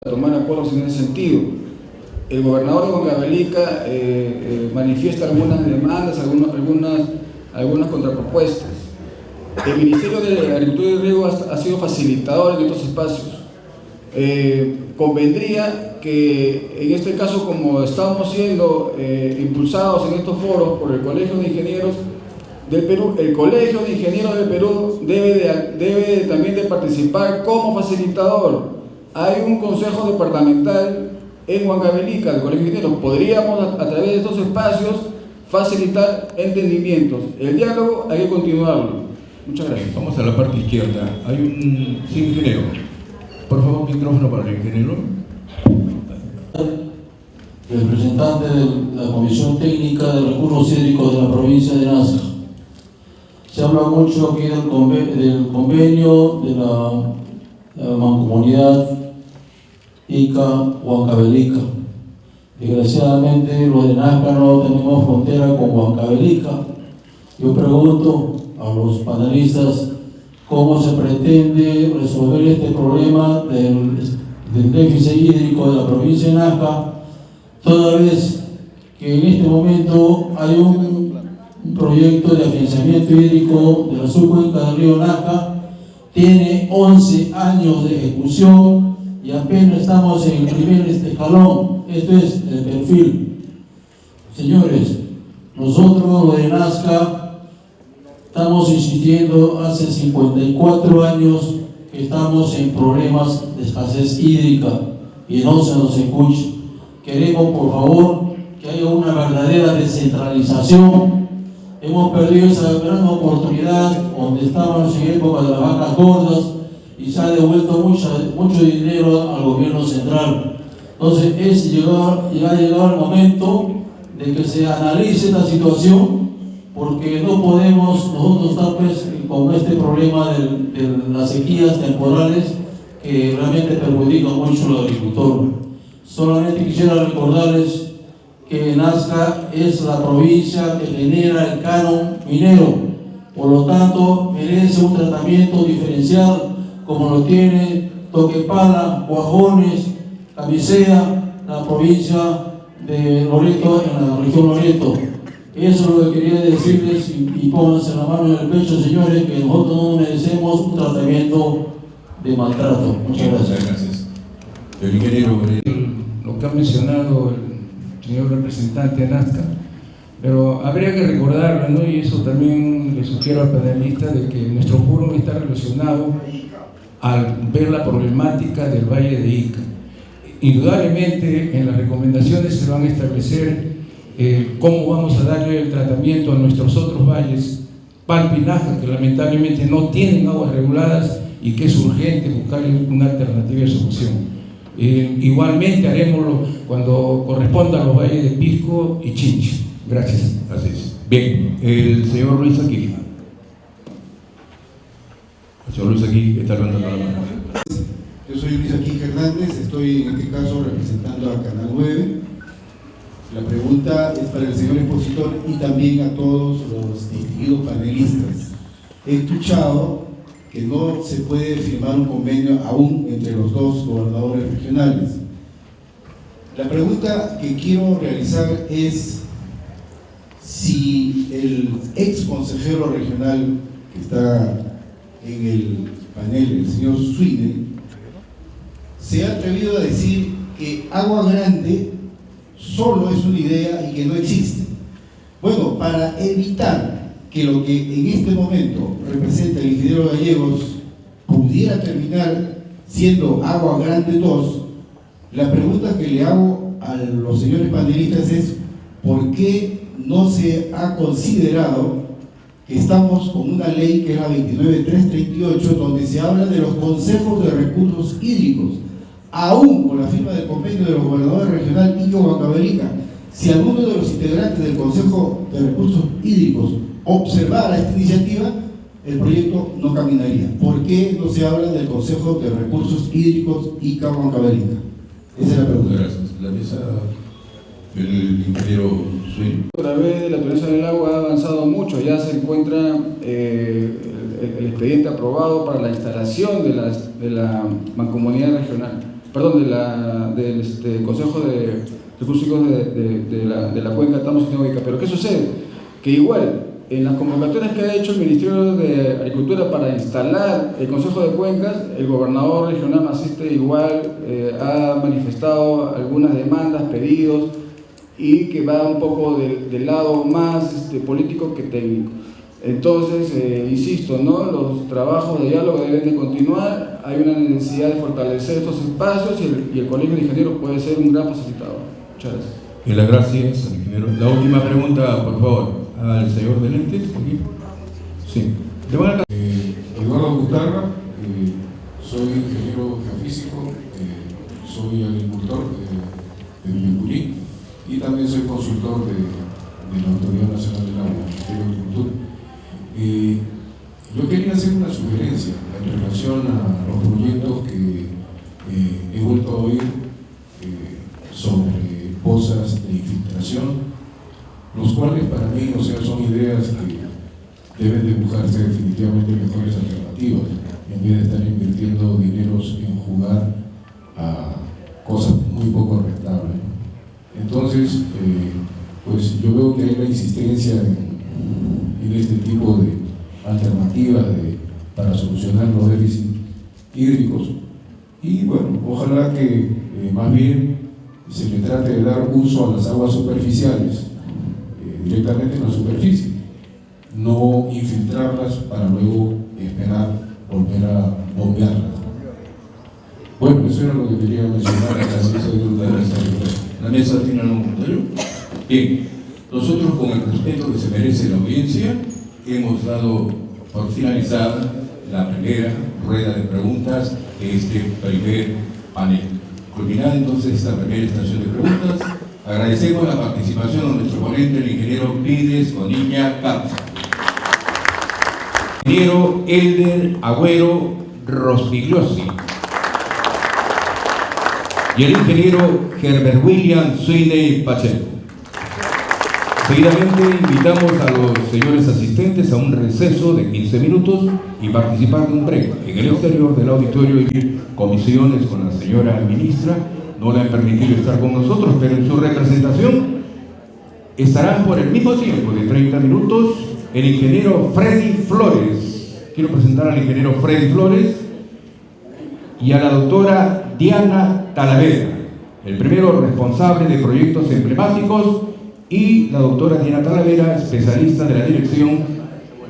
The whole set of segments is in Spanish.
tomar acuerdos en ese sentido. El gobernador de Huancavelica manifiesta algunas demandas, algunas contrapropuestas. El Ministerio de Agricultura y Riego ha sido facilitador en estos espacios. Convendría que en este caso, como estamos siendo impulsados en estos foros por el Colegio de Ingenieros del Perú, el Colegio de Ingenieros del Perú debe también de participar como facilitador. Hay un consejo departamental en Huancavelica del Colegio de Ingenieros. Podríamos a través de estos espacios facilitar entendimientos. El diálogo hay que continuarlo. Muchas gracias. Vamos a la parte izquierda. Hay un ingeniero. Por favor, micrófono para el ingeniero. El representante de la Comisión Técnica de Recursos Hídricos de la provincia de Nazca. Se habla mucho aquí del convenio de la mancomunidad Ica Huancavelica. Desgraciadamente, los de Nazca no tenemos frontera con Huancavelica. Yo pregunto a los panelistas cómo se pretende resolver este problema del déficit hídrico de la provincia de Nazca, toda vez que en este momento hay un proyecto de afianzamiento hídrico de la subcuenca del río Nazca, tiene 11 años de ejecución y apenas estamos en el primer escalón. Esto es el perfil. Señores, nosotros los de Nazca estamos insistiendo hace 54 años que estamos en problemas de escasez hídrica y no se nos escucha. Queremos, por favor, que haya una verdadera descentralización. Hemos perdido esa gran oportunidad donde estábamos en época de las vacas gordas y se ha devuelto mucho dinero al gobierno central. Entonces, ya ha llegado el momento de que se analice esta situación, porque no podemos nosotros estar con este problema de las sequías temporales que realmente perjudican mucho al agricultor. Solamente quisiera recordarles que Nazca es la provincia que genera el canon minero, por lo tanto merece un tratamiento diferencial como lo tiene Toquepala, Guajones, Camisea, la provincia de Loreto, en la región Loreto. Eso es lo que quería decirles y pónganse la mano en el pecho, señores, que nosotros no merecemos un tratamiento de maltrato. Muchas gracias. Gracias. El ingeniero. Lo que ha mencionado el señor representante de Nazca, pero habría que recordarlo, ¿no? Y eso también le sugiero al panelista, de que nuestro foro está relacionado al ver la problemática del Valle de Ica. Indudablemente en las recomendaciones se van a establecer cómo vamos a darle el tratamiento a nuestros otros valles, Palpa y Nazca, que lamentablemente no tienen aguas reguladas y que es urgente buscarle una alternativa de solución. Igualmente haremoslo cuando corresponda a los valles de Pisco y Chinchi. Gracias. Así es. Bien, el señor Luis Aquí. El señor Luis Aquí está levantando la mano. Yo soy Luis Aquí Hernández, estoy en este caso representando a Canal 9. La pregunta es para el señor expositor y también a todos los distinguidos panelistas. He escuchado que no se puede firmar un convenio aún entre los dos gobernadores regionales. La pregunta que quiero realizar es si el ex consejero regional que está en el panel, el señor Swine, se ha atrevido a decir que Agua Grande solo es una idea y que no existe. Bueno, para evitar que lo que en este momento representa el ingeniero Gallegos pudiera terminar siendo Agua Grande 2, la pregunta que le hago a los señores panelistas es: ¿por qué no se ha considerado que estamos con una ley que es la 29338, donde se habla de los consejos de recursos hídricos, aún con la firma del convenio de los gobernadores regional Ica Huancavelica? Si alguno de los integrantes del Consejo de Recursos Hídricos observara esta iniciativa, el proyecto no caminaría. ¿Por qué no se habla del Consejo de Recursos Hídricos Ica Huancavelica? Esa es la pregunta. Gracias. La mesa, el ingeniero Swin. A través de la Autoridad del Agua ha avanzado mucho. Ya se encuentra el expediente aprobado para la instalación de la mancomunidad regional. del Consejo de Recursos Hídricos de la Cuenca Tamosi-Neuquén. Pero ¿qué sucede? Que igual, en las convocatorias que ha hecho el Ministerio de Agricultura para instalar el Consejo de Cuencas, el gobernador regional Maciste igual ha manifestado algunas demandas, pedidos, y que va un poco del lado más político que técnico. Entonces, insisto, ¿no? Los trabajos de diálogo deben de continuar, hay una necesidad de fortalecer estos espacios y el Colegio de Ingenieros puede ser un gran facilitador. Muchas gracias. Y las gracias, ingeniero. La última pregunta, por favor, al señor de lentes. Aquí. Sí. Eduardo Gustarra, soy ingeniero geofísico, soy agricultor de Villancurí y también soy consultor de la Autoridad Nacional del Agua, Ministerio de Agricultura. Yo quería hacer una sugerencia en relación a los proyectos que he vuelto a oír sobre pozas de infiltración, los cuales para mí, son ideas que deben de buscarse definitivamente mejores alternativas, en vez de estar invirtiendo dineros en jugar a cosas muy poco rentables. Entonces, pues yo veo que hay la insistencia en este tipo de alternativas para solucionar los déficits hídricos, y bueno, ojalá que más bien se le trate de dar uso a las aguas superficiales, directamente en la superficie, no infiltrarlas para luego esperar volver a bombearlas. Bueno, eso era lo que quería mencionar. ¿La mesa tiene algún comentario? Bien, nosotros, con el respeto que se merece la audiencia, hemos dado por finalizada la primera rueda de preguntas de este primer panel. Culminada entonces esta primera estación de preguntas, agradecemos la participación de nuestro ponente, el ingeniero Pides Coniña Capsa, ingeniero Elder Agüero Rospigliosi y el ingeniero Herbert William Sweeney Pacheco. Seguidamente invitamos a los señores asistentes a un receso de 15 minutos y participar de un break en el exterior del auditorio y comisiones con la señora ministra. No le han permitido estar con nosotros, pero en su representación estarán por el mismo tiempo de 30 minutos el ingeniero Freddy Flores. Quiero presentar al ingeniero Freddy Flores y a la doctora Diana Talavera, el primero responsable de proyectos emblemáticos, y la doctora Diana Talavera, especialista de la Dirección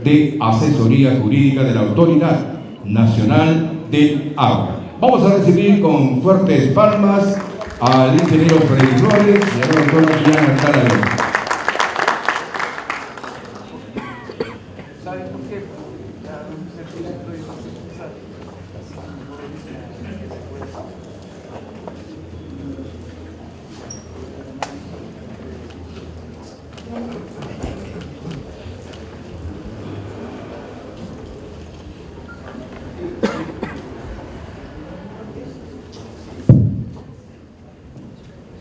de Asesoría Jurídica de la Autoridad Nacional del Agua. Vamos a recibir con fuertes palmas al ingeniero Freddy Flores y a la doctora Diana Talavera.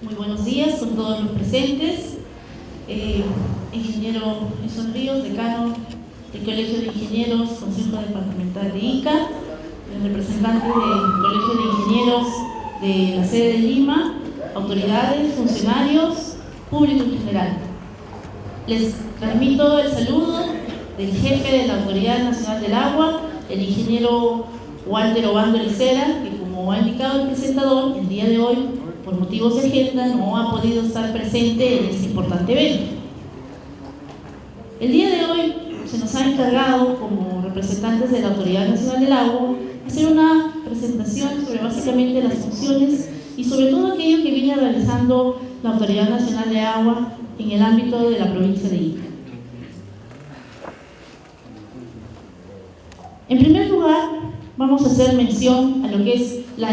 Muy buenos días con todos los presentes. Ingeniero Nelson Ríos, decano del Colegio de Ingenieros, Consejo Departamental de Ica, el representante del Colegio de Ingenieros de la sede de Lima, autoridades, funcionarios, público en general. Les transmito el saludo del jefe de la Autoridad Nacional del Agua, el ingeniero Walter Obando Licera, que, como ha indicado el presentador, el día de hoy, por motivos de agenda, no ha podido estar presente en este importante evento. El día de hoy se nos ha encargado, como representantes de la Autoridad Nacional del Agua, hacer una presentación sobre básicamente las funciones y sobre todo aquello que viene realizando la Autoridad Nacional de Agua en el ámbito de la provincia de Ica. En primer lugar, vamos a hacer mención a lo que es la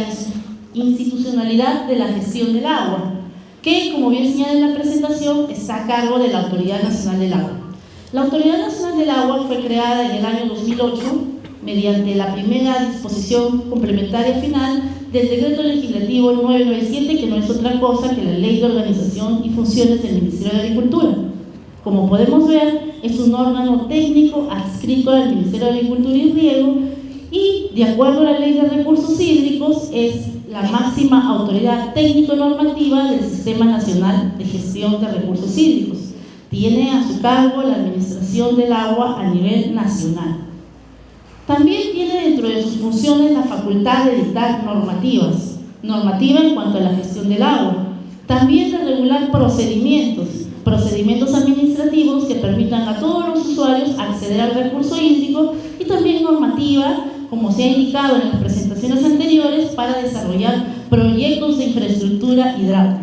institucionalidad de la gestión del agua, que, como bien señala en la presentación, está a cargo de la Autoridad Nacional del Agua. La Autoridad Nacional del Agua fue creada en el año 2008 mediante la primera disposición complementaria final del Decreto Legislativo 997, que no es otra cosa que la Ley de Organización y Funciones del Ministerio de Agricultura. Como podemos ver, es un órgano técnico adscrito al Ministerio de Agricultura y Riego y, de acuerdo a la Ley de Recursos Hídricos, es la máxima autoridad técnico-normativa del Sistema Nacional de Gestión de Recursos Hídricos. Tiene a su cargo la administración del agua a nivel nacional. También tiene dentro de sus funciones la facultad de dictar normativa en cuanto a la gestión del agua, también de regular procedimientos administrativos que permitan a todos los usuarios acceder al recurso hídrico, y también normativa, como se ha indicado en las presentaciones anteriores, para desarrollar proyectos de infraestructura hidráulica.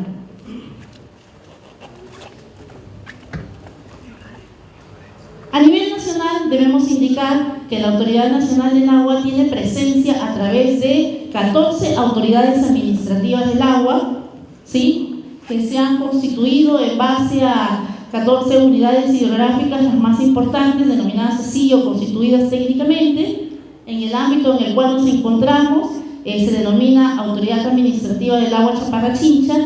A nivel nacional debemos indicar que la Autoridad Nacional del Agua tiene presencia a través de 14 autoridades administrativas del agua, ¿sí?, que se han constituido en base a 14 unidades hidrográficas, las más importantes, denominadas así o constituidas técnicamente. En el ámbito en el cual nos encontramos se denomina Autoridad Administrativa del Agua Chaparra Chincha,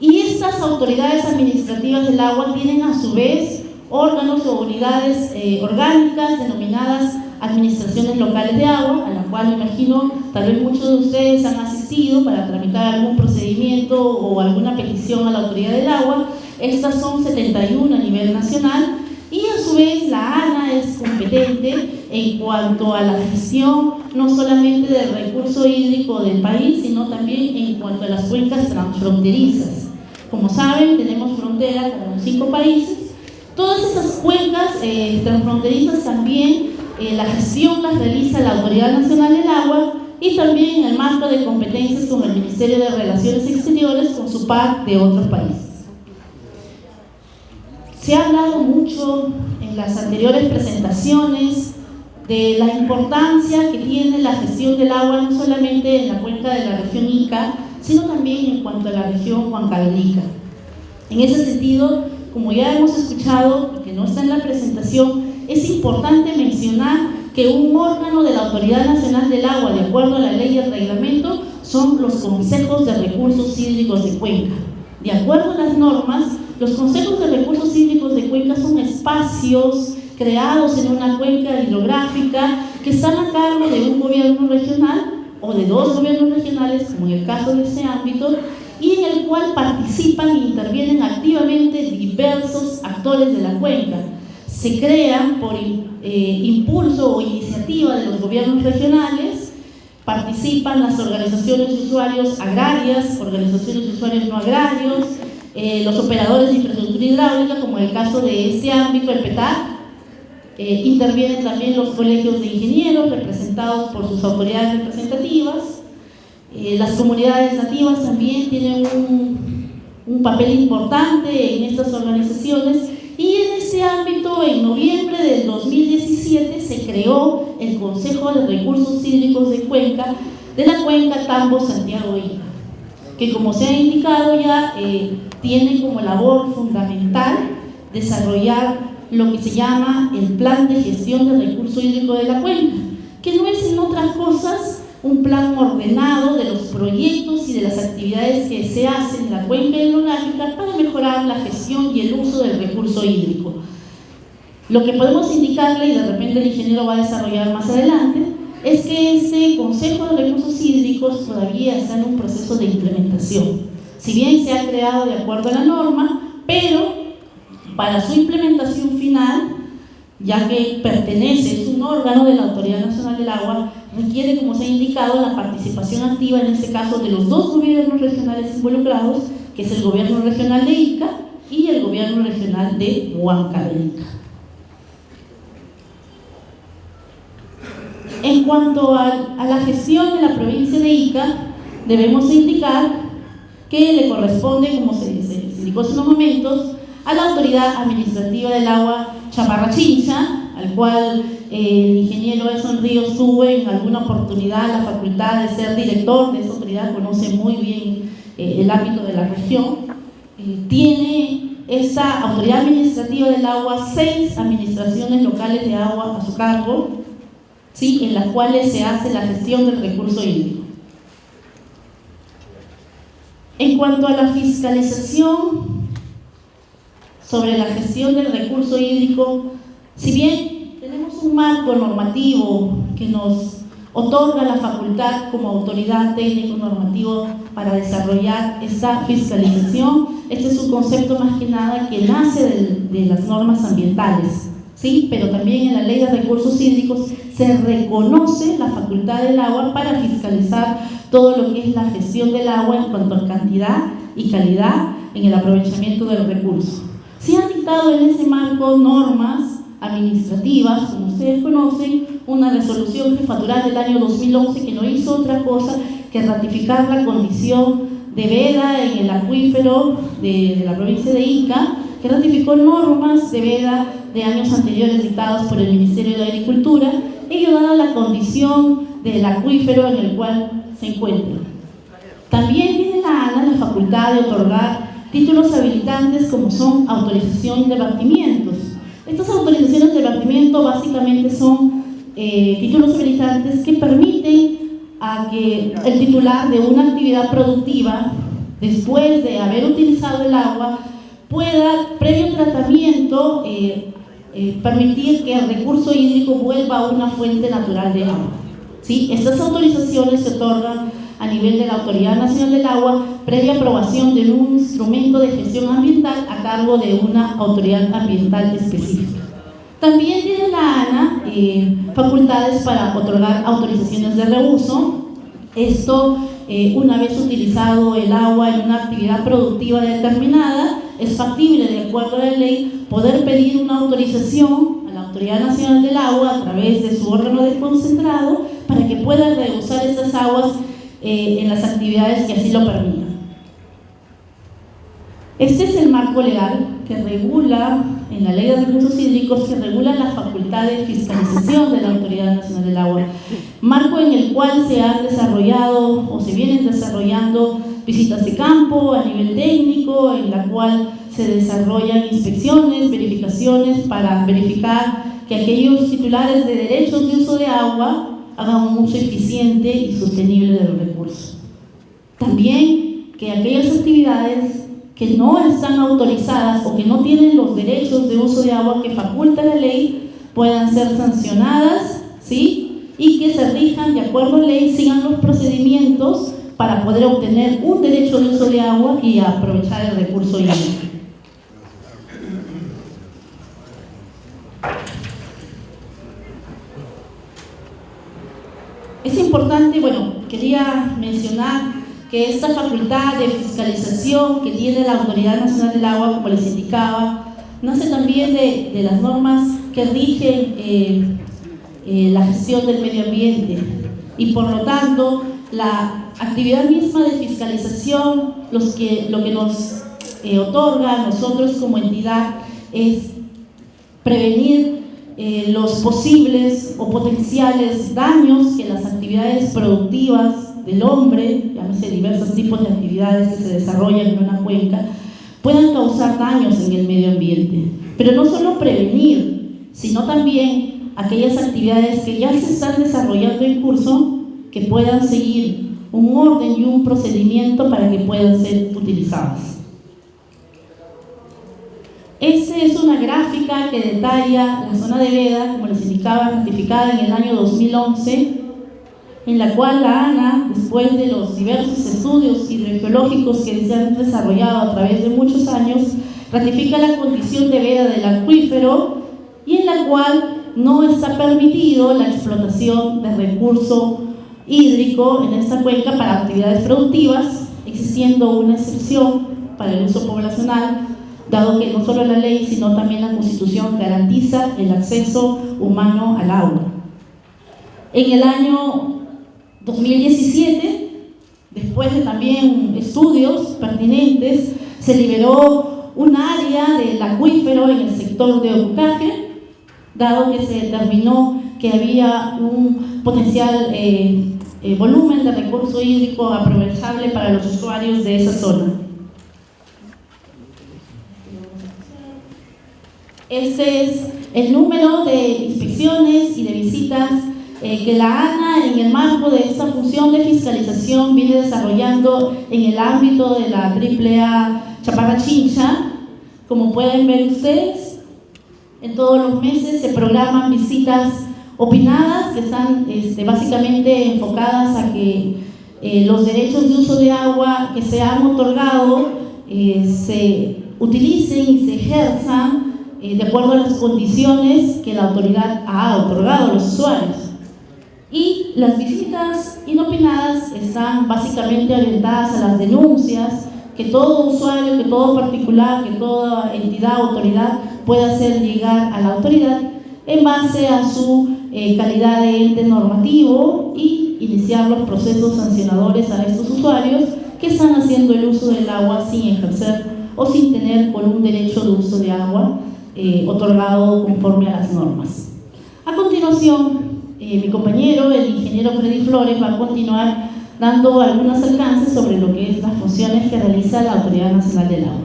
y estas autoridades administrativas del agua tienen a su vez órganos o unidades orgánicas denominadas administraciones locales de agua, a la cual me imagino tal vez muchos de ustedes han asistido para tramitar algún procedimiento o alguna petición a la autoridad del agua. Estas son 71 a nivel nacional, y a su vez la ANA es competente en cuanto a la gestión no solamente del recurso hídrico del país, sino también en cuanto a las cuencas transfronterizas. Como saben, tenemos frontera con 5 países. Todas esas cuencas transfronterizas también la gestión las realiza la Autoridad Nacional del Agua, y también en el marco de competencias con el Ministerio de Relaciones Exteriores con su par de otros países. Se ha hablado mucho en las anteriores presentaciones de la importancia que tiene la gestión del agua no solamente en la cuenca de la región Ica, sino también en cuanto a la región Huancavelica. En ese sentido, como ya hemos escuchado, que no está en la presentación, es importante mencionar que un órgano de la Autoridad Nacional del Agua, de acuerdo a la ley y el reglamento, son los consejos de recursos hídricos de cuenca. De acuerdo a las normas, los consejos de recursos hídricos de cuenca son espacios creados en una cuenca hidrográfica que están a cargo de un gobierno regional o de 2 gobiernos regionales, como en el caso de este ámbito, y en el cual participan e intervienen activamente diversos actores de la cuenca. Se crean por impulso o iniciativa de los gobiernos regionales, participan las organizaciones de usuarios agrarias, organizaciones de usuarios no agrarios, los operadores de infraestructura hidráulica, como en el caso de este ámbito, el PETAC. Intervienen también los colegios de ingenieros representados por sus autoridades representativas. Las comunidades nativas también tienen un papel importante en estas organizaciones, y en este ámbito, en noviembre del 2017, se creó el Consejo de Recursos Hídricos de Cuenca, de la cuenca Tambo-Santiago-Ica, que, como se ha indicado ya, tiene como labor fundamental desarrollar lo que se llama el Plan de Gestión de Recurso Hídrico de la Cuenca, que no es en otras cosas un plan ordenado de los proyectos y de las actividades que se hacen en la cuenca hidrográfica para mejorar la gestión y el uso del recurso hídrico. Lo que podemos indicarle, y de repente el ingeniero va a desarrollar más adelante, es que este Consejo de Recursos Hídricos todavía está en un proceso de implementación. Si bien se ha creado de acuerdo a la norma, pero para su implementación final, ya que pertenece, es un órgano de la Autoridad Nacional del Agua, requiere, como se ha indicado, la participación activa, en este caso, de los 2 gobiernos regionales involucrados, que es el gobierno regional de Ica y el gobierno regional de Huancavelica. En cuanto a la gestión de la provincia de Ica, debemos indicar que le corresponde, como se indicó hace unos momentos, a la Autoridad Administrativa del Agua Chaparra Chincha, al cual el ingeniero Edson Ríos tuvo en alguna oportunidad la facultad de ser director de esa autoridad, conoce muy bien el ámbito de la región. Tiene esta Autoridad Administrativa del Agua 6 administraciones locales de agua a su cargo, ¿sí?, en las cuales se hace la gestión del recurso hídrico. En cuanto a la fiscalización sobre la gestión del recurso hídrico, si bien tenemos un marco normativo que nos otorga la facultad como autoridad técnico-normativo para desarrollar esta fiscalización. Este es un concepto más que nada que nace de las normas ambientales, ¿sí? Pero también en la Ley de Recursos Hídricos se reconoce la facultad del agua para fiscalizar todo lo que es la gestión del agua en cuanto a cantidad y calidad en el aprovechamiento del recurso. Se han dictado en ese marco normas administrativas, como ustedes conocen, una resolución jefatural del año 2011 que no hizo otra cosa que ratificar la condición de veda en el acuífero de la provincia de Ica, que ratificó normas de veda de años anteriores dictadas por el Ministerio de Agricultura, ello dada la condición del acuífero en el cual se encuentra. También tiene la ANA la facultad de otorgar títulos habilitantes como son autorización de vertimientos. Estas autorizaciones de vertimiento básicamente son títulos habilitantes que permiten a que el titular de una actividad productiva, después de haber utilizado el agua, pueda, previo tratamiento, permitir que el recurso hídrico vuelva a una fuente natural de agua, ¿sí? Estas autorizaciones se otorgan a nivel de la Autoridad Nacional del Agua, previa aprobación de un instrumento de gestión ambiental a cargo de una autoridad ambiental específica. También tiene la ANA facultades para otorgar autorizaciones de reuso. Esto, una vez utilizado el agua en una actividad productiva determinada, es factible, de acuerdo a la ley, poder pedir una autorización a la Autoridad Nacional del Agua a través de su órgano desconcentrado para que pueda reusar esas aguas en las actividades que así lo permitan. Este es el marco legal que regula, en la Ley de Recursos Hídricos, que regula la facultad de fiscalización de la Autoridad Nacional del Agua, marco en el cual se han desarrollado o se vienen desarrollando visitas de campo a nivel técnico, en la cual se desarrollan inspecciones, verificaciones para verificar que aquellos titulares de derechos de uso de agua hagan un uso eficiente y sostenible del recurso. También que aquellas actividades que no están autorizadas o que no tienen los derechos de uso de agua que faculta la ley puedan ser sancionadas, ¿sí? Y que se rijan de acuerdo a la ley, sigan los procedimientos para poder obtener un derecho de uso de agua y aprovechar el recurso hídrico. Es importante, quería mencionar que esta facultad de fiscalización que tiene la Autoridad Nacional del Agua, como les indicaba, nace también de las normas que rigen la gestión del medio ambiente, y por lo tanto la actividad misma de fiscalización lo que nos otorga a nosotros como entidad es prevenir los posibles o potenciales daños que las actividades productivas del hombre, llámese diversos tipos de actividades que se desarrollan en una cuenca, puedan causar daños en el medio ambiente. Pero no solo prevenir, sino también aquellas actividades que ya se están desarrollando en curso, que puedan seguir un orden y un procedimiento para que puedan ser utilizadas. Esta es una gráfica que detalla la zona de veda, como les indicaba, ratificada en el año 2011, en la cual la ANA, después de los diversos estudios hidrogeológicos que se han desarrollado a través de muchos años, ratifica la condición de veda del acuífero, y en la cual no está permitido la explotación de recurso hídrico en esta cuenca para actividades productivas, existiendo una excepción para el uso poblacional, dado que no solo la ley, sino también la Constitución garantiza el acceso humano al agua. En el año 2017, después de también estudios pertinentes, se liberó un área del acuífero en el sector de Ocucaje, dado que se determinó que había un potencial volumen de recurso hídrico aprovechable para los usuarios de esa zona. Este es el número de inspecciones y de visitas que la ANA, en el marco de esta función de fiscalización, viene desarrollando en el ámbito de la AAA Chaparra Chincha. Como pueden ver ustedes, en todos los meses se programan visitas opinadas que están básicamente enfocadas a que los derechos de uso de agua que se han otorgado se utilicen y se ejerzan de acuerdo a las condiciones que la autoridad ha otorgado a los usuarios. Y las visitas inopinadas están básicamente orientadas a las denuncias que todo usuario, que todo particular, que toda entidad, autoridad pueda hacer llegar a la autoridad en base a su calidad de ente normativo y iniciar los procesos sancionadores a estos usuarios que están haciendo el uso del agua sin ejercer o sin tener con un derecho de uso de agua otorgado conforme a las normas. A continuación, mi compañero, el ingeniero Freddy Flores, va a continuar dando algunos alcances sobre lo que es las funciones que realiza la Autoridad Nacional del Agua.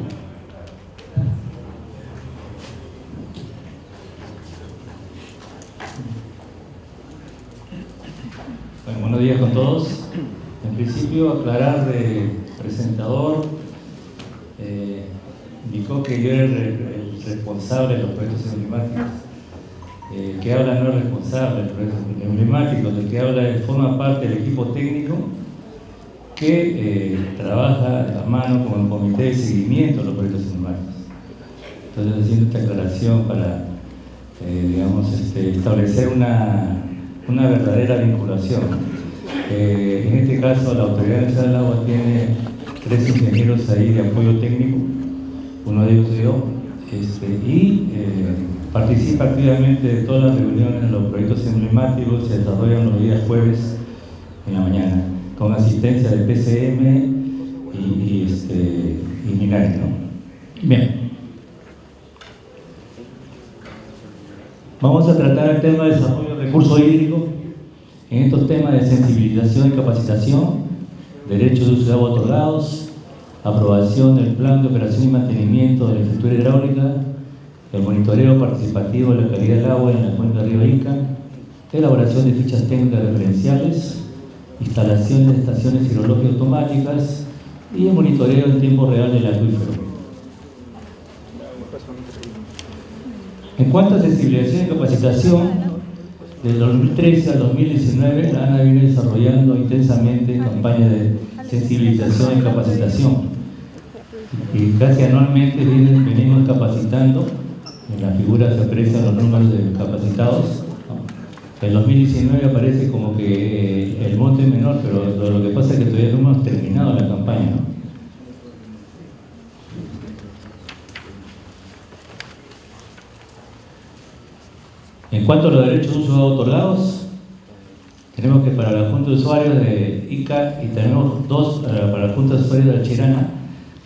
Bueno, buenos días con todos. En principio, aclarar de presentador, indicó que yo era el responsable de los proyectos emblemáticos. El que habla no es responsable del proyecto emblemático, el que habla forma parte del equipo técnico que trabaja a mano con el comité de seguimiento de los proyectos emblemáticos. Entonces, haciendo esta aclaración para establecer una verdadera vinculación. En este caso, la Autoridad Nacional del Agua tiene 3 ingenieros ahí de apoyo técnico, uno de ellos yo, participa activamente de todas las reuniones, los proyectos emblemáticos se desarrollan los días jueves en la mañana, con asistencia de PCM y Minari, ¿no? Bien. Vamos a tratar el tema de desarrollo de recurso hídrico. En estos temas de sensibilización y capacitación, derechos de uso de agua otorgados, aprobación del plan de operación y mantenimiento de la infraestructura hidráulica, el monitoreo participativo de la calidad del agua en la cuenca del río Ica, elaboración de fichas técnicas referenciales, instalación de estaciones hidrológicas automáticas y el monitoreo en tiempo real del acuífero. En cuanto a sensibilización y capacitación, del 2013 al 2019, la ANA viene desarrollando intensamente campañas de sensibilización y capacitación. Y casi anualmente venimos capacitando, en la figura se aprecian los números de capacitados. En 2019 aparece como que el monte es menor, pero lo que pasa es que todavía no hemos terminado la campaña, ¿no? En cuanto a los derechos de uso otorgados, tenemos que para la Junta de Usuarios de ICA y tenemos 2 para la Junta de Usuarios de Achirana,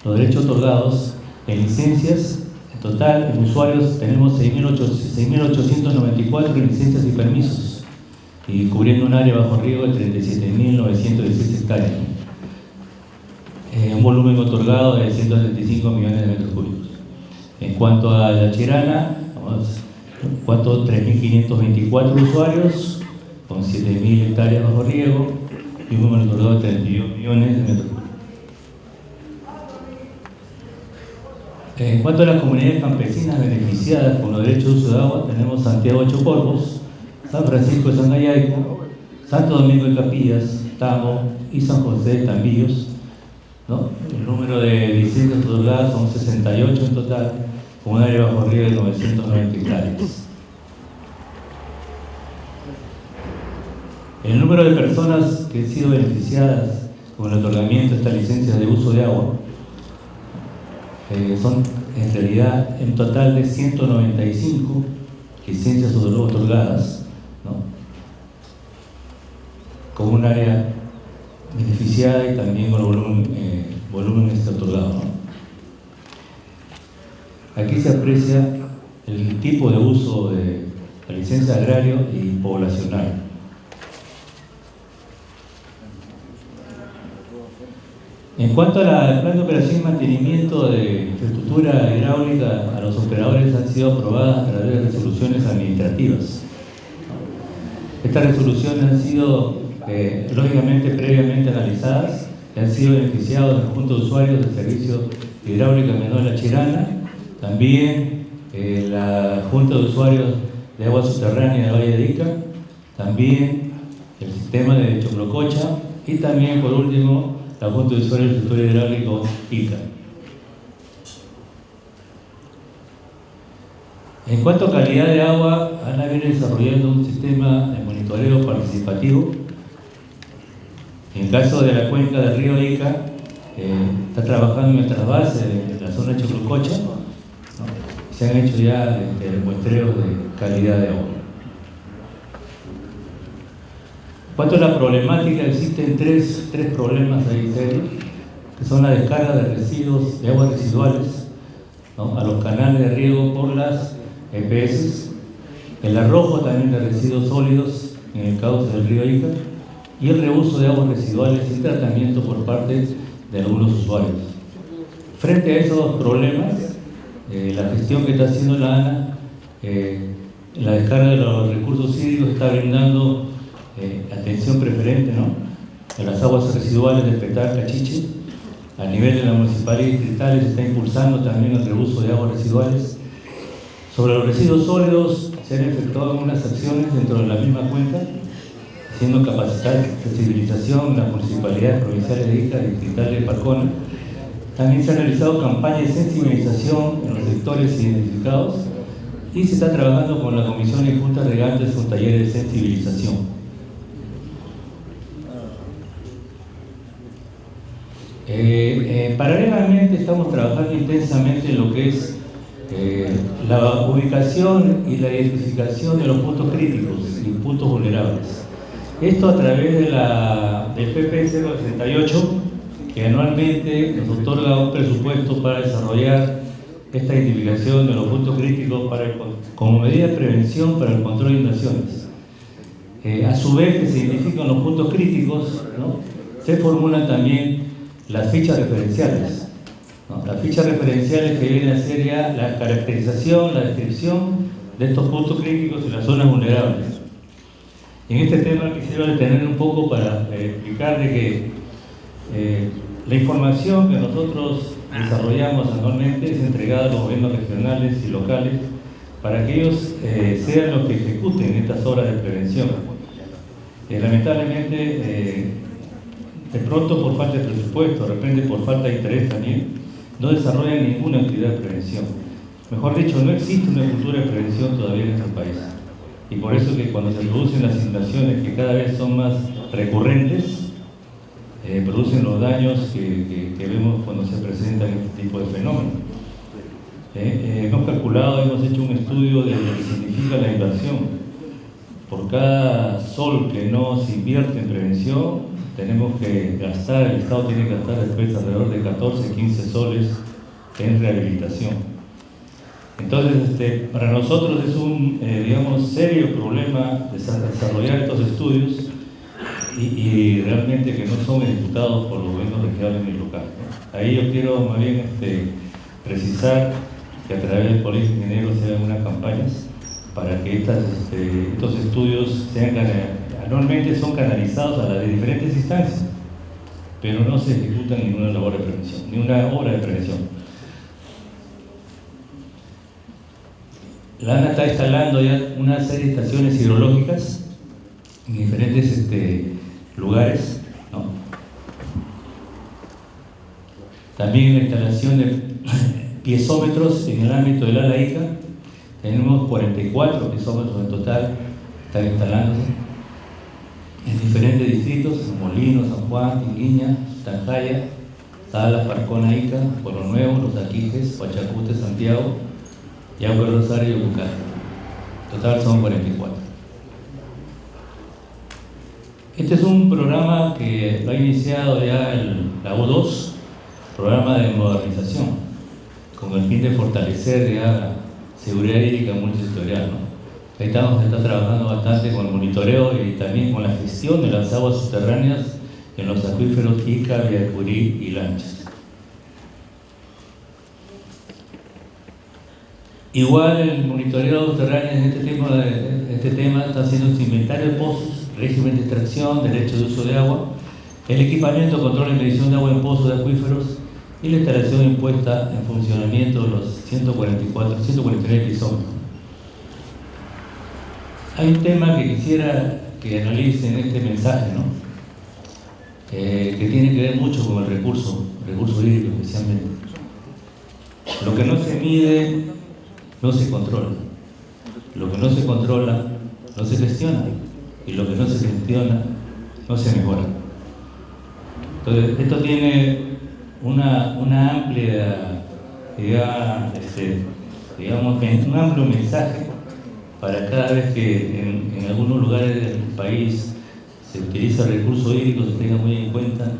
los derechos otorgados en licencias, en total en usuarios tenemos 6.894 licencias y permisos, y cubriendo un área bajo riego de 37.916 hectáreas. Un volumen otorgado de 175 millones de metros cúbicos. En cuanto a la Achirana, 3.524 usuarios con 7.000 hectáreas bajo riego y un número otorgado de 31 millones de metros cúbicos. En cuanto a las comunidades campesinas beneficiadas con los derechos de uso de agua, tenemos Santiago de Chocorvos, San Francisco de Sangayaico, Santo Domingo de Capillas, Tamo y San José de Tambillos, ¿no? El número de licencias otorgadas son 68 en total, con un área bajo riego de 990 hectáreas. El número de personas que han sido beneficiadas con el otorgamiento de estas licencias de uso de agua son en realidad en total de 195 licencias otorgadas, ¿no? Con un área beneficiada y también con volumen otorgado, ¿no? Aquí se aprecia el tipo de uso de la licencia agrario y poblacional. En cuanto al plan de operación y mantenimiento de infraestructura hidráulica, a los operadores han sido aprobadas a través de resoluciones administrativas. Estas resoluciones han sido, lógicamente, previamente analizadas y han sido beneficiados en el conjunto de usuarios del Servicio Hidráulica Menor de la Achirana, también la Junta de Usuarios de Agua Subterránea de Valle de Ica también el sistema de Choclococha y también, por último, la Junta de Usuarios del Sector Hidráulico ICA. En cuanto a calidad de agua, ANA viene desarrollando un sistema de monitoreo participativo. En el caso de la cuenca del río Ica, está trabajando en el trasvase de la zona de Choclococha, ¿no? Se han hecho ya muestreos de calidad de agua. En cuanto a la problemática, existen tres problemas ahí serios, que son la descarga de residuos, de aguas residuales, ¿no?, a los canales de riego por las EPS, el arrojo también de residuos sólidos en el cauce del río Ica y el reuso de aguas residuales sin tratamiento por parte de algunos usuarios. Frente a esos problemas, la gestión que está haciendo la ANA, la descarga de los recursos hídricos está brindando atención preferente, ¿no?, a las aguas residuales del Petá Cachiche. A nivel de la municipalidad y distritales se está impulsando también el reuso de aguas residuales. Sobre los residuos sólidos se han efectuado algunas acciones dentro de la misma cuenca, haciendo capacitar sensibilización en las municipalidades provinciales de Ica y distritales de Parcona. También se han realizado campañas de sensibilización en los sectores identificados y se está trabajando con la Comisión y Junta Regantes con talleres de sensibilización. Paralelamente estamos trabajando intensamente en lo que es la ubicación y la identificación de los puntos críticos y puntos vulnerables. Esto a través de del PP 068, que anualmente nos otorga un presupuesto para desarrollar esta identificación de los puntos críticos como medida de prevención para el control de inundaciones. A su vez que se identifican los puntos críticos, ¿no?, se formulan también las fichas referenciales. ¿No? Las fichas referenciales que vienen a ser ya la caracterización, la descripción de estos puntos críticos y las zonas vulnerables. En este tema quisiera detener un poco para explicar de que la información que nosotros desarrollamos anualmente es entregada a los gobiernos regionales y locales para que ellos sean los que ejecuten estas obras de prevención. Lamentablemente, de pronto por falta de presupuesto, de repente por falta de interés también, no desarrollan ninguna actividad de prevención. Mejor dicho, no existe una cultura de prevención todavía en nuestro país. Y por eso que cuando se producen las inundaciones que cada vez son más recurrentes, producen los daños que vemos cuando se presentan este tipo de fenómenos. Hemos calculado, hemos hecho un estudio de lo que significa la inversión. Por cada sol que no se invierte en prevención, tenemos que gastar, el Estado tiene que gastar después alrededor de 14, 15 soles en rehabilitación. Entonces, para nosotros es un, digamos, serio problema desarrollar estos estudios y realmente que no son ejecutados por los gobiernos regionales ni locales, ¿no? Ahí yo quiero más bien precisar que a través del Colegio de Ingenieros se hagan unas campañas para que estos estudios sean anualmente son canalizados a las diferentes instancias, pero no se ejecuta ninguna labor de prevención, ni una obra de prevención. La ANA está instalando ya una serie de estaciones hidrológicas en diferentes lugares, ¿no? También la instalación de piezómetros en el ámbito del ala Ica. Tenemos 44 piezómetros en total, están instalándose en diferentes distritos: Molino, San Juan, Tinguiña, Tanjaya, Salas, Parcona, Ica, Pueblo Nuevo, Los Aquijes, Huachacute, Santiago, Yauca, Rosario y Ucayali. En total son 44. Este es un programa que lo ha iniciado ya la U2, programa de modernización, con el fin de fortalecer ya la seguridad hídrica multisectorial, ¿no? Ahí se está trabajando bastante con el monitoreo y también con la gestión de las aguas subterráneas en los acuíferos Ica, Villacurí y Lanchas. Igual el monitoreo subterráneo en este tema está haciendo un inventario de pozos, régimen de extracción, derechos de uso de agua, el equipamiento, control y medición de agua en pozos de acuíferos y la instalación impuesta en funcionamiento de los 149 pisómetros. Hay un tema que quisiera que analicen este mensaje, ¿no? Que tiene que ver mucho con el recurso hídrico especialmente. Lo que no se mide no se controla. Lo que no se controla no se gestiona. Y lo que no se gestiona no se mejora. Entonces, esto tiene una amplia, digamos, un amplio mensaje para cada vez que en algunos lugares del país se utiliza el recurso hídrico, se tenga muy en cuenta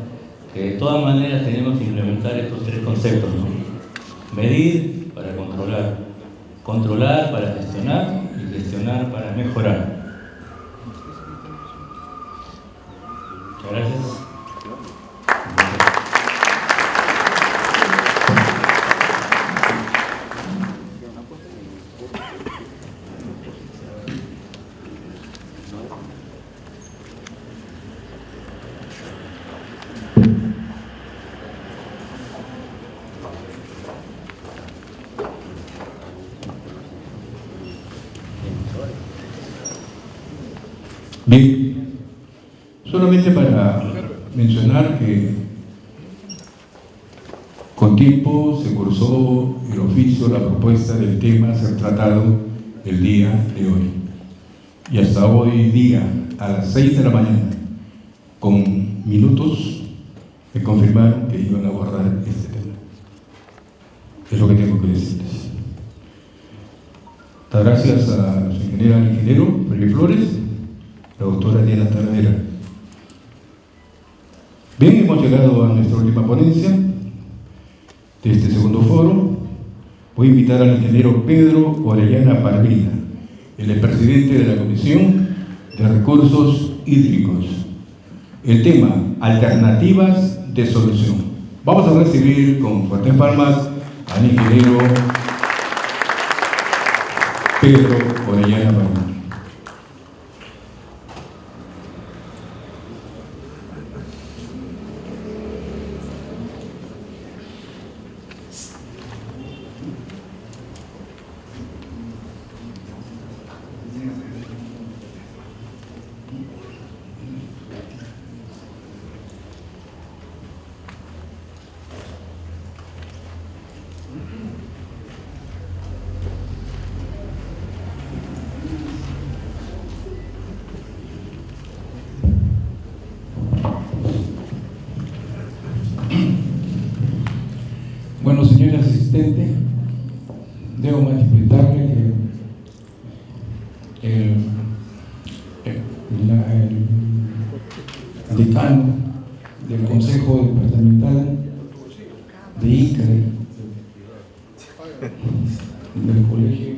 que de todas maneras tenemos que implementar estos tres conceptos, ¿no? Medir para controlar, controlar para gestionar y gestionar para mejorar. Muchas gracias. Bien, solamente para mencionar que con tiempo se cursó el oficio, la propuesta del tema a ser tratado el día de hoy. Y hasta hoy día, a las 6 de la mañana, con minutos, me confirmaron que iban a abordar este tema. Es lo que tengo que decirles. Gracias a los ingeniero Felipe Flores, la doctora Diana Talavera. Bien, hemos llegado a nuestra última ponencia de este segundo foro. Voy a invitar al ingeniero Pedro Orellana Parvina, el presidente de la Comisión de Recursos Hídricos. El tema, alternativas de solución. Vamos a recibir con fuertes palmas al ingeniero Pedro Orellana Parvina. Bueno, señora asistente, debo manifestarle que el decano del Consejo Departamental de ICA, del colegio,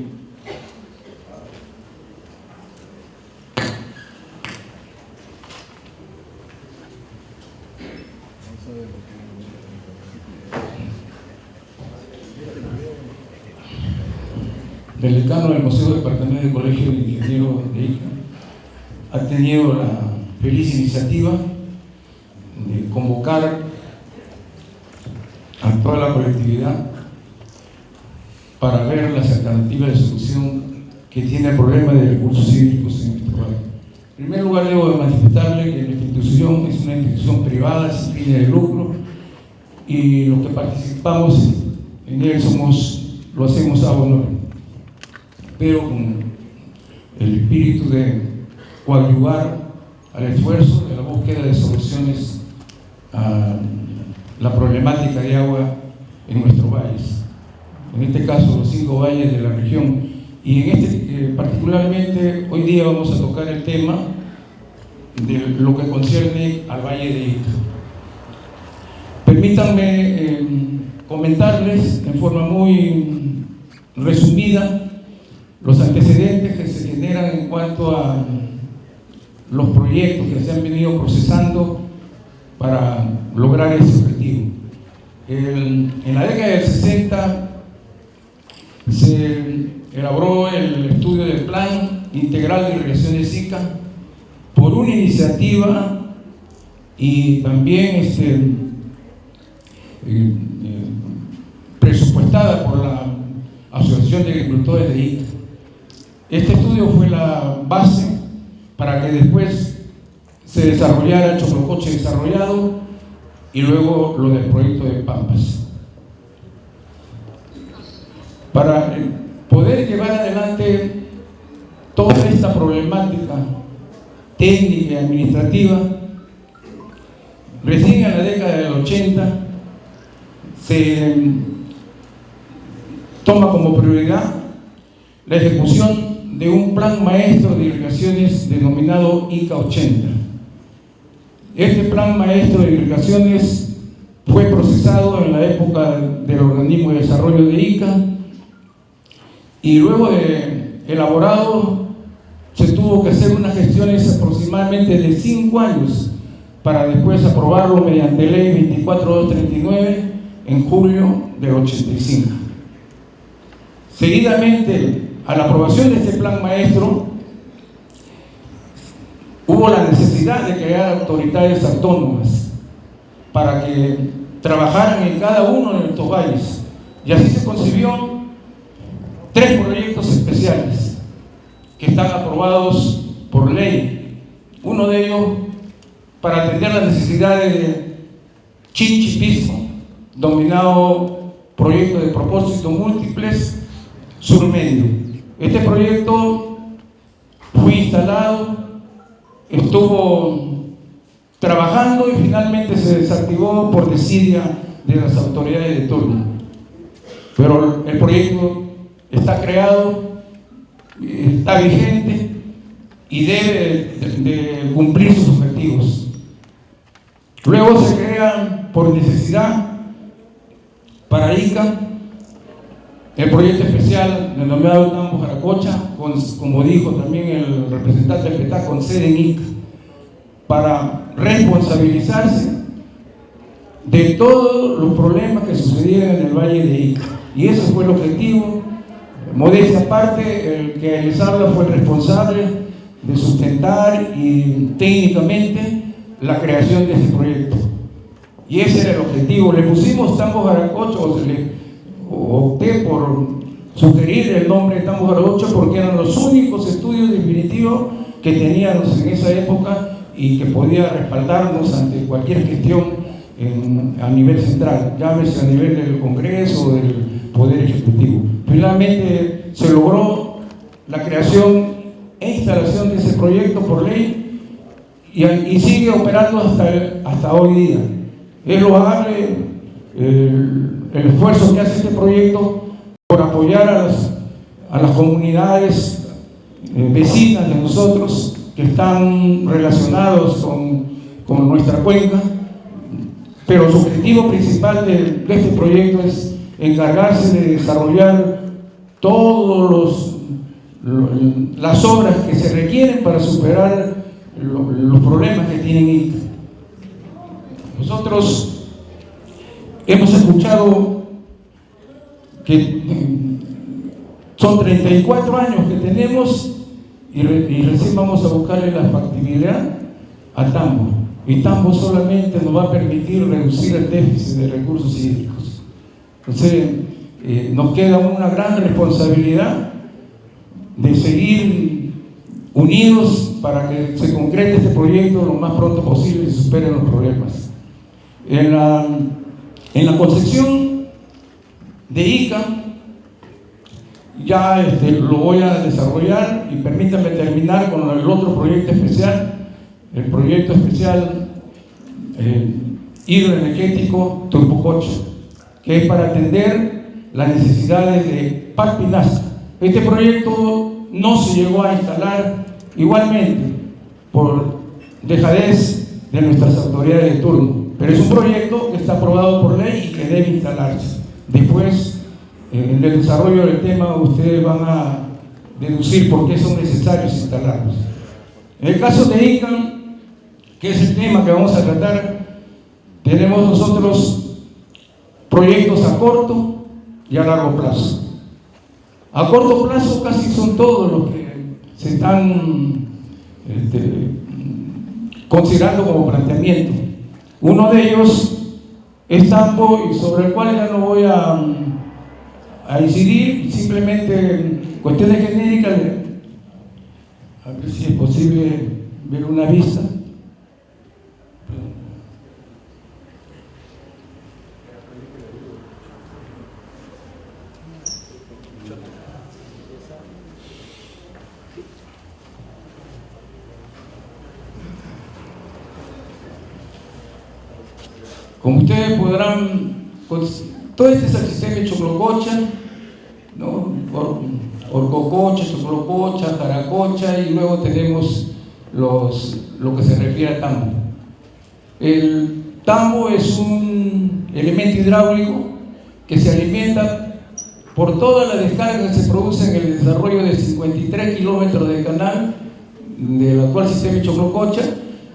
del decano del Consejo Departamental del Colegio de Ingenieros de ICA, ha tenido la feliz iniciativa de convocar a toda la colectividad para ver las alternativas de solución que tiene el problema de recursos hídricos en nuestro país. En primer lugar, debo manifestarle que nuestra institución es una institución privada sin fines de lucro y los que participamos en él lo hacemos a honor, pero con el espíritu de coadyuvar al esfuerzo de la búsqueda de soluciones a la problemática de agua en nuestros valles, en este caso los 5 valles de la región, y en particularmente hoy día vamos a tocar el tema de lo que concierne al Valle de Ica. Permítanme comentarles en forma muy resumida los antecedentes que se generan en cuanto a los proyectos que se han venido procesando para lograr ese objetivo. En la década del 60 se elaboró el estudio del Plan Integral de Irrigación de Ica por una iniciativa y también presupuestada por la Asociación de Agricultores de Ica. Este estudio fue la base para que después se desarrollara Choclocoche desarrollado y luego lo del proyecto de Pampas. Para poder llevar adelante toda esta problemática técnica y administrativa, recién en la década del 80 se toma como prioridad la ejecución de un plan maestro de irrigaciones denominado ICA 80. Este plan maestro de irrigaciones fue procesado en la época del Organismo de Desarrollo de ICA y luego de elaborado se tuvo que hacer unas gestiones aproximadamente de 5 años para después aprobarlo mediante ley 24239 en julio del 85. Seguidamente a la aprobación de este plan maestro hubo la necesidad de crear autoridades autónomas para que trabajaran en cada uno de estos valles, y así se concibió 3 proyectos especiales que están aprobados por ley. Uno de ellos para atender las necesidades de Chinchipisco, denominado Proyecto de Propósito Múltiples Surmedio. Este proyecto fue instalado, estuvo trabajando y finalmente se desactivó por desidia de las autoridades de turno. Pero el proyecto está creado, está vigente y debe de cumplir sus objetivos. Luego se crea por necesidad para ICA el proyecto especial denominado Tambo Jaracocha, como dijo también el representante del PETA, con sede en ICA, para responsabilizarse de todos los problemas que sucedían en el valle de Ica. Y ese fue el objetivo. Modestia aparte, el que les habla fue el responsable de sustentar y técnicamente la creación de este proyecto. Y ese era el objetivo. Le pusimos Tambo Jaracocha, opté por sugerir el nombre de Tambo Jaracocha porque eran los únicos estudios definitivos que teníamos en esa época y que podía respaldarnos ante cualquier gestión a nivel central, llámese a nivel del Congreso o del Poder Ejecutivo. Finalmente se logró la creación e instalación de ese proyecto por ley y sigue operando hasta hoy día. Es loable el esfuerzo que hace este proyecto por apoyar a las comunidades vecinas de nosotros que están relacionados con nuestra cuenca, pero su objetivo principal de este proyecto es encargarse de desarrollar todas las obras que se requieren para superar los problemas que tienen ICA. Nosotros hemos escuchado que son 34 años que tenemos y recién vamos a buscarle la factibilidad a Tambo. Y Tambo solamente nos va a permitir reducir el déficit de recursos hídricos. Entonces, nos queda una gran responsabilidad de seguir unidos para que se concrete este proyecto lo más pronto posible y se superen los problemas. En la concepción de ICA, ya lo voy a desarrollar y permítanme terminar con el otro proyecto especial, el proyecto especial hidroenergético Turpucocha, que es para atender las necesidades de Pacpinasca. Este proyecto no se llegó a instalar igualmente por dejadez de nuestras autoridades de turno, pero es un proyecto que está aprobado por ley y que debe instalarse. Después, en el desarrollo del tema, ustedes van a deducir por qué son necesarios instalarlos. En el caso de ICA, que es el tema que vamos a tratar, tenemos nosotros proyectos a corto y a largo plazo. A corto plazo casi son todos los que se están considerando como planteamiento. Uno de ellos es Tambo, y sobre el cual ya no voy a incidir, simplemente cuestiones genéricas, a ver si es posible ver una vista. Como ustedes podrán, pues, todo este es el sistema de Choclococha, ¿no? Orcococha, Choclococha, Jaracocha, y luego tenemos lo que se refiere a tambo. El tambo es un elemento hidráulico que se alimenta por todas las descargas que se producen en el desarrollo de 53 kilómetros de canal del actual sistema de Choclococha,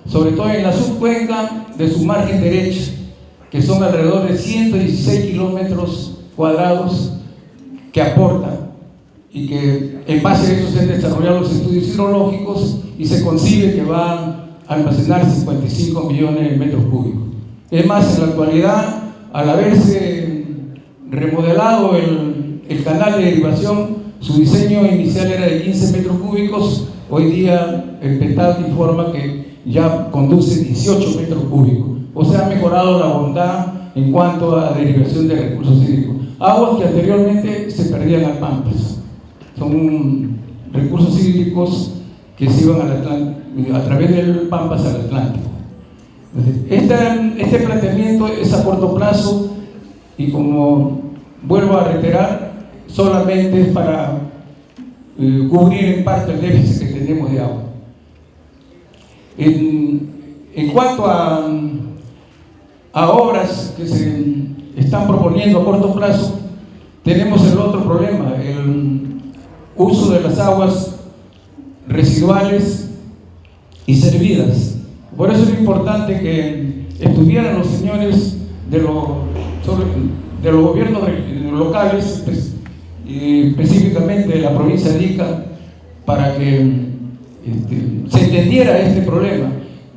sobre todo en la subcuenca de su margen derecha, que son alrededor de 116 kilómetros cuadrados que aportan, y que en base a eso se han desarrollado los estudios hidrológicos y se concibe que van a almacenar 55 millones de metros cúbicos. Es más, en la actualidad, al haberse remodelado el canal de derivación, su diseño inicial era de 15 metros cúbicos, hoy día el PETAD informa que ya conduce 18 metros cúbicos. O sea, ha mejorado la bondad en cuanto a derivación de recursos hídricos. Aguas que anteriormente se perdían al Pampas. Son recursos hídricos que se iban a través del Pampas al Atlántico. Este planteamiento es a corto plazo y, como vuelvo a reiterar, solamente es para cubrir en parte el déficit que tenemos de agua. En cuanto a obras que se están proponiendo a corto plazo, tenemos el otro problema, el uso de las aguas residuales y servidas. Por eso es importante que estuvieran los señores de los gobiernos locales, y específicamente de la provincia de Ica, para que se entendiera este problema.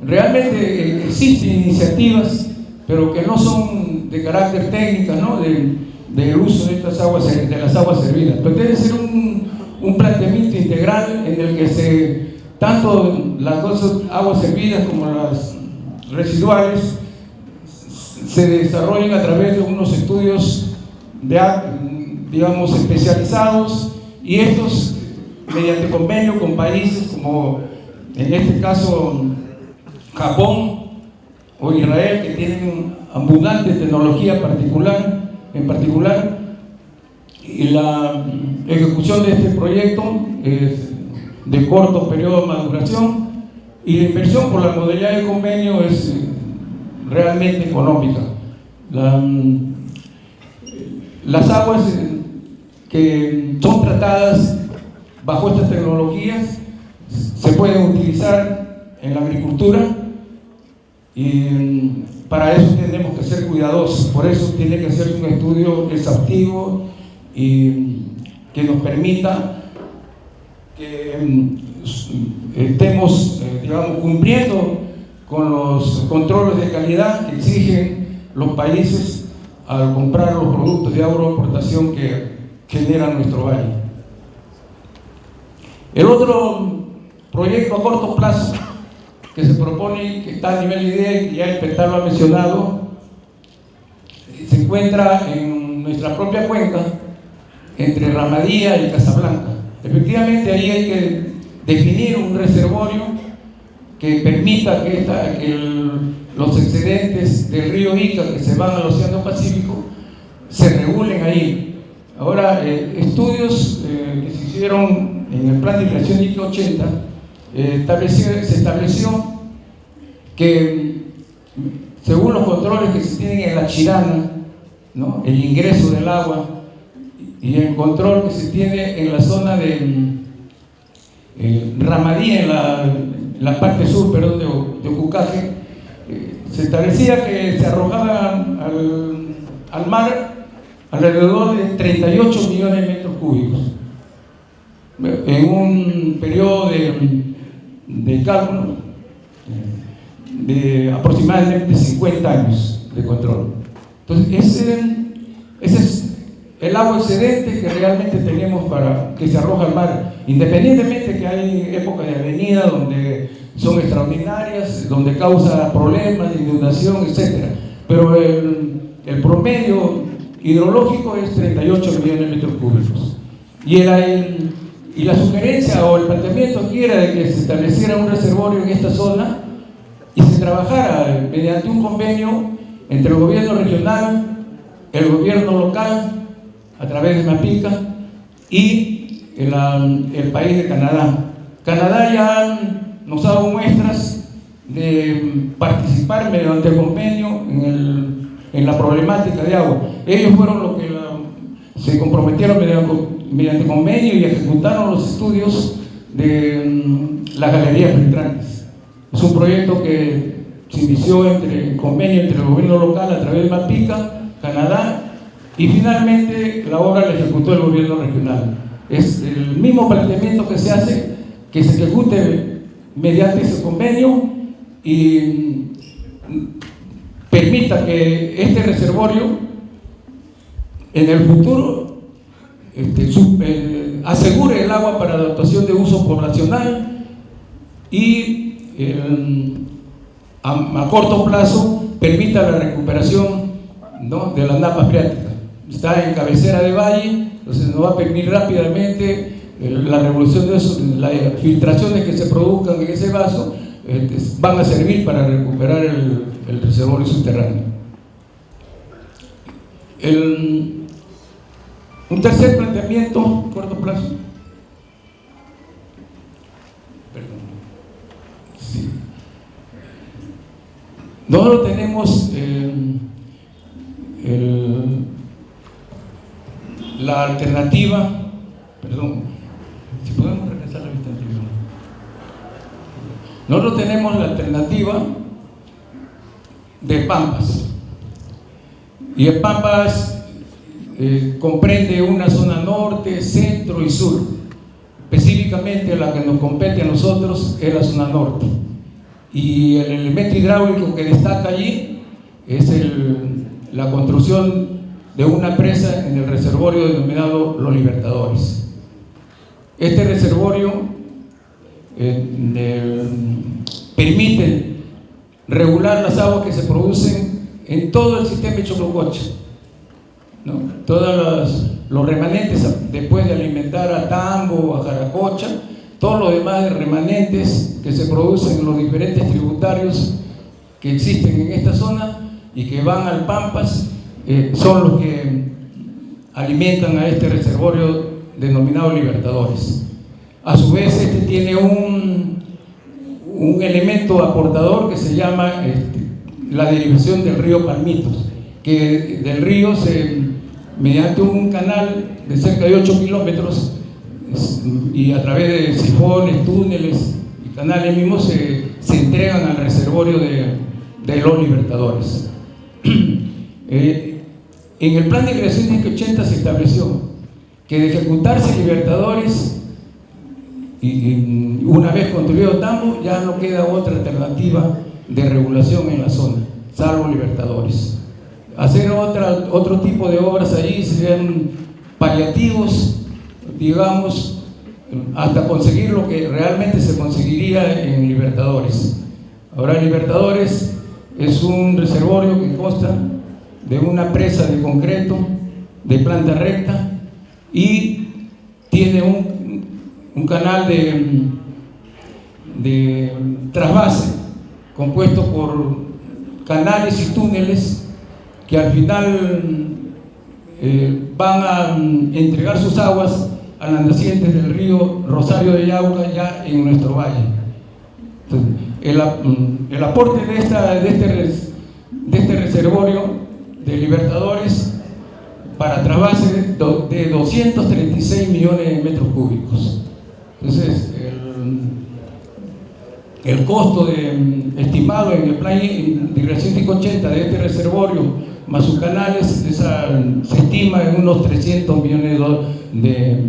Realmente existen iniciativas, pero que no son de carácter técnico, ¿no? del uso de estas aguas, de las aguas servidas. Pero debe ser un planteamiento integral en el que tanto las dos aguas servidas como las residuales se desarrollen a través de unos estudios digamos especializados, y estos mediante convenio con países como en este caso Japón o Israel, que tienen abundante tecnología en particular, y la ejecución de este proyecto es de corto periodo de maduración, y la inversión por la modalidad del convenio es realmente económica. Las aguas que son tratadas bajo estas tecnologías se pueden utilizar en la agricultura, y para eso tenemos que ser cuidadosos. Por eso tiene que ser un estudio exhaustivo y que nos permita que estemos digamos, cumpliendo con los controles de calidad que exigen los países al comprar los productos de agroexportación que genera nuestro valle. El otro proyecto a corto plazo que se propone, que está a nivel de idea y que ya el PETAD lo ha mencionado, se encuentra en nuestra propia cuenca, entre Ramadía y Casablanca. Efectivamente, ahí hay que definir un reservorio que permita que los excedentes del río Ica que se van al Océano Pacífico se regulen ahí. Ahora, estudios que se hicieron en el plan de creación Ica 80, se estableció que, según los controles que se tienen en la Chirana, ¿no?, el ingreso del agua, y el control que se tiene en la zona de Ramadía, en la parte sur, perdón, de Ocucaje, se establecía que se arrojaban al mar alrededor de 38 millones de metros cúbicos en un periodo de cálculo de aproximadamente 50 años de control. Entonces, ese es el agua excedente que realmente tenemos para que se arroja al mar, independientemente que hay épocas de avenida donde son extraordinarias, donde causa problemas de inundación, etc. Pero el promedio hidrológico es 38 millones de metros cúbicos. Y la sugerencia o el planteamiento aquí era de que se estableciera un reservorio en esta zona y se trabajara mediante un convenio entre el gobierno regional, el gobierno local, a través de MAPICA, y el país de Canadá. Canadá ya nos ha dado muestras de participar mediante el convenio en la problemática de agua. Ellos fueron los que se comprometieron mediante convenio y ejecutaron los estudios de las galerías filtrantes. Es un proyecto que se inició en convenio entre el gobierno local a través de MAPICA, Canadá, y finalmente la obra la ejecutó el gobierno regional. Es el mismo planteamiento que se hace, que se ejecute mediante ese convenio y permita que este reservorio en el futuro asegure el agua para adaptación de uso poblacional y a corto plazo permita la recuperación, ¿no?, de las napas freáticas. Está en cabecera de valle, entonces nos va a permitir rápidamente la revolución de eso, las filtraciones que se produzcan en ese vaso van a servir para recuperar el reservorio subterráneo. Un tercer planteamiento, corto plazo. Perdón. Sí. Nosotros tenemos la alternativa, perdón, si podemos regresar a la vista anterior. Nosotros tenemos la alternativa de Pampas. Y el Pampas comprende una zona norte, centro y sur. Específicamente la que nos compete a nosotros es la zona norte. Y el elemento hidráulico que destaca allí es la construcción de una presa en el reservorio denominado Los Libertadores. Este reservorio permite regular las aguas que se producen en todo el sistema de Choclococha, ¿no? Todos los remanentes, después de alimentar a Tambo, a Jaracocha, todos los demás remanentes que se producen en los diferentes tributarios que existen en esta zona y que van al Pampas, son los que alimentan a este reservorio denominado Libertadores. A su vez, este tiene un elemento aportador que se llama la derivación del río Palmitos, que del río mediante un canal de cerca de 8 kilómetros y a través de sifones, túneles y canales mismos se entregan al reservorio de Los Libertadores. En el plan de creación de 80 se estableció que de ejecutarse Libertadores y una vez construido Tambo, ya no queda otra alternativa de regulación en la zona, salvo Libertadores. Hacer otro tipo de obras allí serían paliativos, digamos, hasta conseguir lo que realmente se conseguiría en Libertadores. Ahora, Libertadores es un reservorio que consta de una presa de concreto de planta recta y tiene un canal de trasvase compuesto por canales y túneles que al final van a entregar sus aguas a las nacientes del río Rosario de Yauca, ya en nuestro valle. Entonces, el aporte de este reservorio de Libertadores para trasvase de 236 millones de metros cúbicos. Entonces, el costo estimado en el plan de creación de 80 de este reservorio más sus canales se estima en unos 300 millones de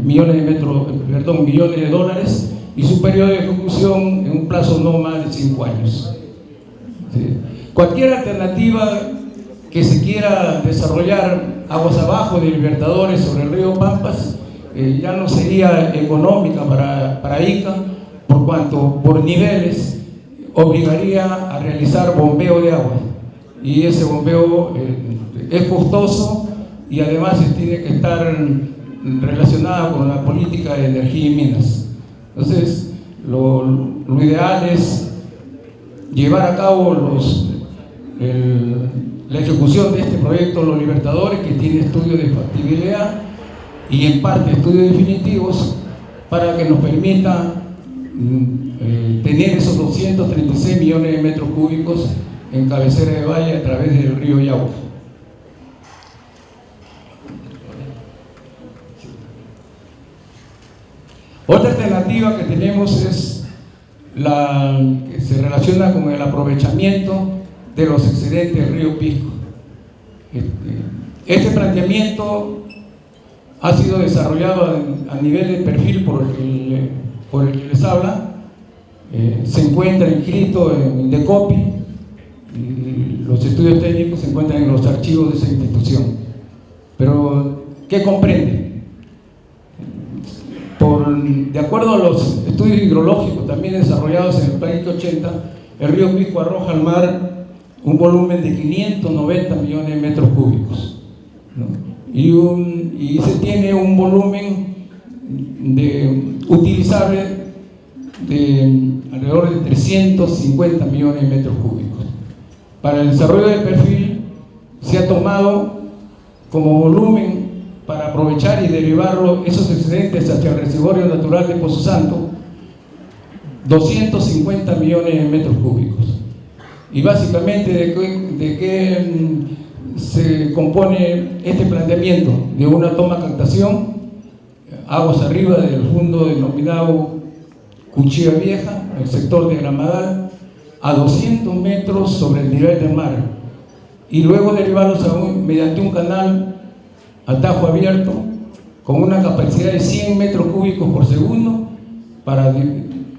dólares y su periodo de ejecución en un plazo no más de 5 años. ¿Sí? Cualquier alternativa que se quiera desarrollar aguas abajo de Libertadores sobre el río Pampas ya no sería económica para ICA, por cuanto por niveles obligaría a realizar bombeo de agua, y ese bombeo es costoso y además tiene que estar relacionado con la política de energía y minas. Entonces, lo ideal es llevar a cabo la ejecución de este proyecto Los Libertadores, que tiene estudios de factibilidad y en parte estudios definitivos, para que nos permita tener esos 236 millones de metros cúbicos en cabecera de valle a través del río Yauca. Otra alternativa que tenemos es la que se relaciona con el aprovechamiento de los excedentes del río Pisco. Este planteamiento ha sido desarrollado a nivel de perfil por el que les habla. Se encuentra inscrito en Indecopi y los estudios técnicos se encuentran en los archivos de esa institución. Pero, ¿qué comprende? De acuerdo a los estudios hidrológicos también desarrollados en el Plan IC 80, el río Pisco arroja al mar un volumen de 590 millones de metros cúbicos, ¿no? Y se tiene un volumen utilizable de alrededor de 350 millones de metros cúbicos. Para el desarrollo del perfil se ha tomado como volumen para aprovechar y derivarlo, esos excedentes hacia el reservorio natural de Pozo Santo, 250 millones de metros cúbicos. Y básicamente, ¿de qué se compone este planteamiento? De una toma captación, aguas arriba del fondo denominado Cuchilla Vieja, el sector de Gramadal, a 200 metros sobre el nivel del mar, y luego derivarlos mediante un canal a tajo abierto con una capacidad de 100 metros cúbicos por segundo, para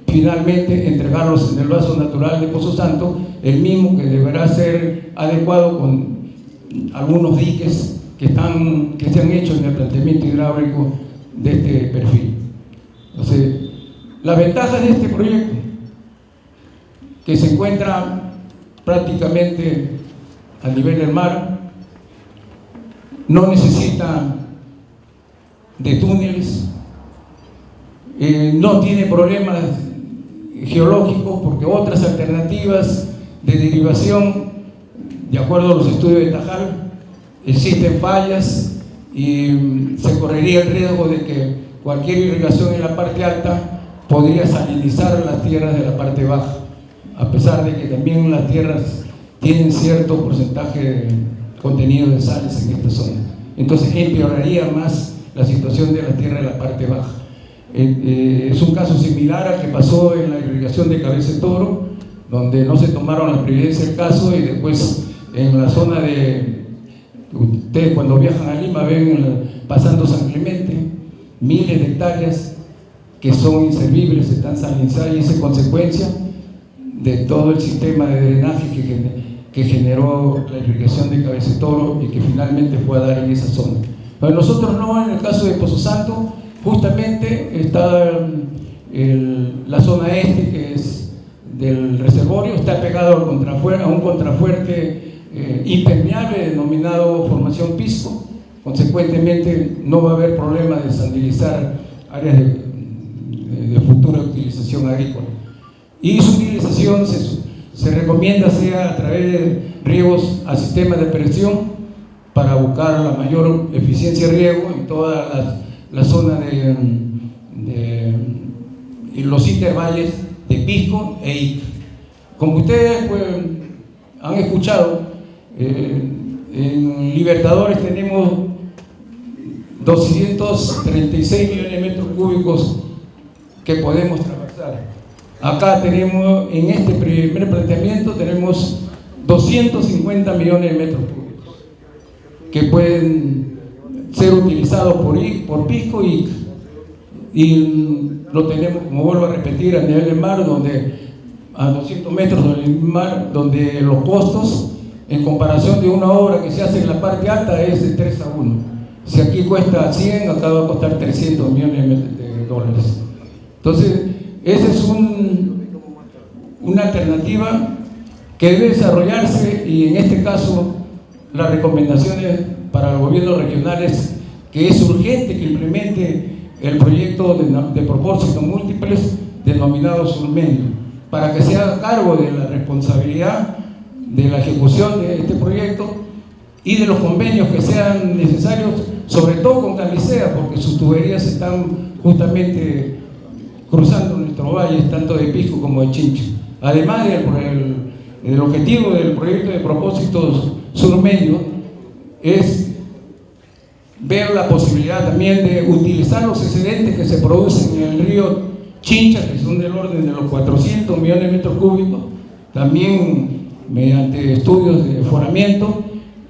finalmente entregarlos en el vaso natural de Pozo Santo, el mismo que deberá ser adecuado con algunos diques que se han hecho en el planteamiento hidráulico de este perfil. Entonces, las ventajas de este proyecto, que se encuentra prácticamente a nivel del mar, no necesita de túneles, no tiene problemas geológicos, porque otras alternativas de derivación, de acuerdo a los estudios de Tajal, existen fallas y se correría el riesgo de que cualquier irrigación en la parte alta podría salinizar las tierras de la parte baja, a pesar de que también las tierras tienen cierto porcentaje de contenido de sales en esta zona. Entonces empeoraría más la situación de la tierra de la parte baja. Es un caso similar al que pasó en la irrigación de Cabeza de Toro, donde no se tomaron la previdencia del caso, y después en la zona de, ustedes cuando viajan a Lima ven pasando San Clemente, miles de hectáreas que son inservibles, están salinizadas, y es consecuencia de todo el sistema de drenaje que generó la irrigación de Cabeza de Toro y que finalmente fue a dar en esa zona. Pero nosotros no, en el caso de Pozo Santo, justamente está la zona este, que es del reservorio, está pegado a un contrafuerte impermeable denominado Formación Pisco. Consecuentemente no va a haber problema de sandilizar áreas de futura utilización agrícola. Y su utilización se recomienda sea a través de riegos a sistemas de presión, para buscar la mayor eficiencia de riego en toda la zona de los intervalles de Pisco e Ica. Como ustedes han escuchado, en Libertadores tenemos 236 millones de metros cúbicos que podemos traversar. Acá tenemos, en este primer planteamiento, tenemos 250 millones de metros cúbicos que pueden ser utilizados por Pisco y lo tenemos, como vuelvo a repetir, a nivel del mar, donde a 200 metros del mar, donde los costos en comparación de una obra que se hace en la parte alta es de 3-1. Si aquí cuesta 100, acá va a costar 300 millones de dólares. Entonces, ese es una alternativa que debe desarrollarse, y en este caso las recomendaciones para el gobierno regional es que es urgente que implemente el proyecto de propósitos múltiples denominado Surmedio, para que se haga cargo de la responsabilidad de la ejecución de este proyecto y de los convenios que sean necesarios, sobre todo con Camisea, porque sus tuberías están justamente cruzando nuestros valles, tanto de Pisco como de Chincha. Además del objetivo del proyecto de propósitos Surmedio es ver la posibilidad también de utilizar los excedentes que se producen en el río Chincha, que son del orden de los 400 millones de metros cúbicos, también mediante estudios de foramiento,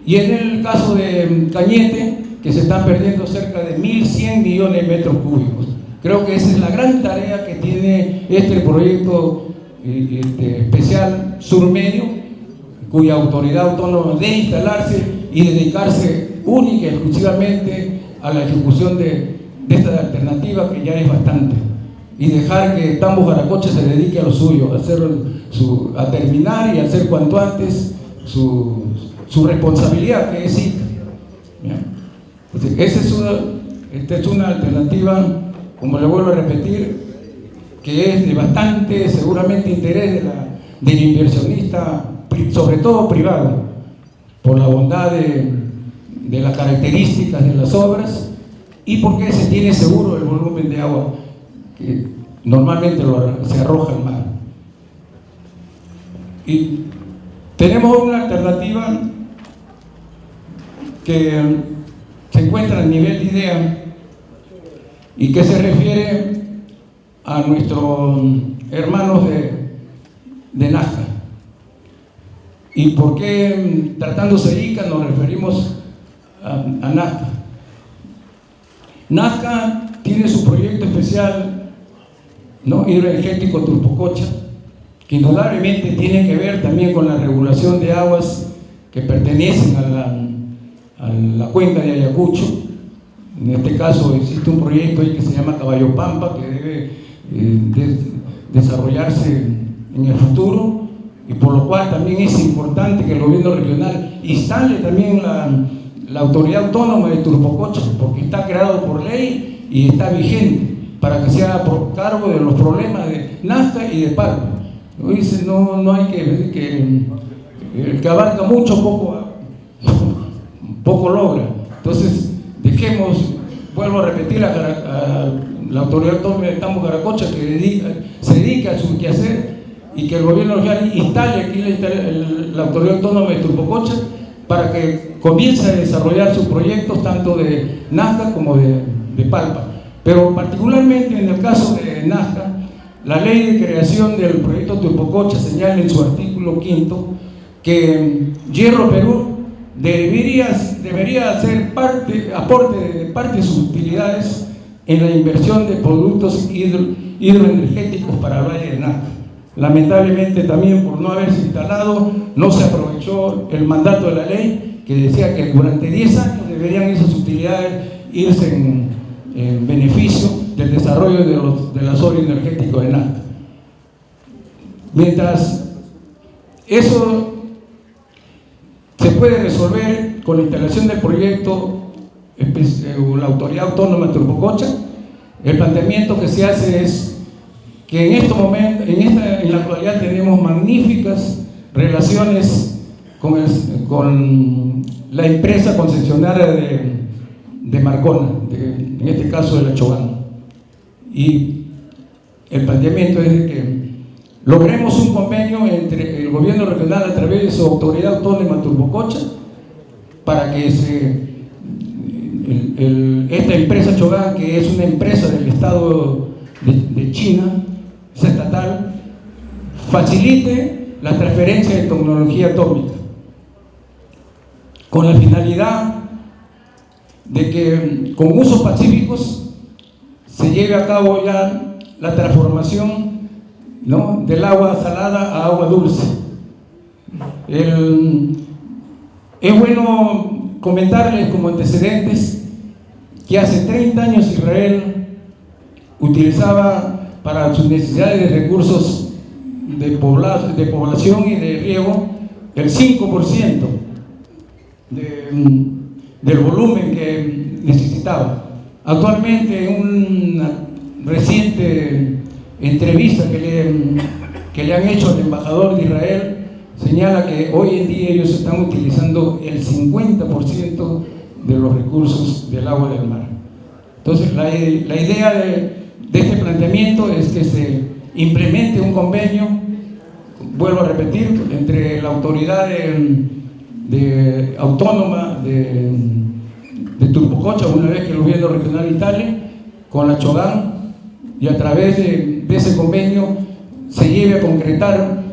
y en el caso de Cañete, que se están perdiendo cerca de 1.100 millones de metros cúbicos. Creo que esa es la gran tarea que tiene este proyecto especial Surmedio, cuya autoridad autónoma debe instalarse y dedicarse única y exclusivamente a la ejecución de esta alternativa, que ya es bastante, y dejar que Tambo Jaracocha se dedique a lo suyo, a terminar y a hacer cuanto antes su responsabilidad, que es ICA. Esta es una alternativa, como le vuelvo a repetir, que es de bastante, seguramente, interés del inversionista, sobre todo privado, por la bondad de las características de las obras y porque se tiene seguro el volumen de agua que normalmente se arroja al mar. Y tenemos una alternativa que se encuentra a nivel de idea y que se refiere a nuestros hermanos de Nazca. ¿Y por qué, tratándose de Ica, nos referimos a Nazca? Nazca tiene su proyecto especial, ¿no?, hidroenergético Turpococha, que indudablemente tiene que ver también con la regulación de aguas que pertenecen a la cuenca de Ayacucho. En este caso existe un proyecto ahí que se llama Caballo Pampa, que debe desarrollarse en el futuro, y por lo cual también es importante que el gobierno regional instale también la autoridad autónoma de Turpococha, porque está creado por ley y está vigente, para que se haga por cargo de los problemas de Nazca y de Palma. No hay que el que abarca mucho, poco logra. Entonces, dejemos, vuelvo a repetir, a la autoridad autónoma de Tambo Jaracocha, que se dedica a su quehacer, y que el gobierno regional instale aquí la autoridad autónoma de Turpococha para que comience a desarrollar sus proyectos tanto de Nazca como de Palpa. Pero particularmente en el caso de Nazca, la ley de creación del proyecto Turpococha señala en su artículo 5 que Hierro Perú debería hacer aporte de parte de sus utilidades en la inversión de productos hidroenergéticos para el Valle de Nazca. Lamentablemente también, por no haberse instalado, no se aprovechó el mandato de la ley, que decía que durante 10 años deberían esas utilidades irse en beneficio del desarrollo del asociación energético de Nazca. Mientras eso se puede resolver con la instalación del proyecto o la autoridad autónoma de Turpococha, el planteamiento que se hace es que en estos momentos, en la actualidad, tenemos magníficas relaciones con la empresa concesionaria de Marcona, en este caso de la Chobán. Y el planteamiento es de que logremos un convenio entre el gobierno regional a través de su autoridad autónoma Turpococha para que esta empresa Chobán, que es una empresa del Estado de China, es estatal, facilite la transferencia de tecnología atómica con la finalidad de que con usos pacíficos se lleve a cabo ya la transformación, ¿no?, del agua salada a agua dulce. Es bueno comentarles como antecedentes que hace 30 años Israel utilizaba para sus necesidades de recursos de población y de riego el 5% del volumen que necesitaba. Actualmente, en una reciente entrevista que le han hecho al embajador de Israel, señala que hoy en día ellos están utilizando el 50% de los recursos del agua del mar. Entonces, la idea de este planteamiento es que se implemente un convenio, vuelvo a repetir, entre la autoridad autónoma de Turpococha, una vez que el gobierno regional instale, con la Chogán, y a través de ese convenio se lleve a concretar,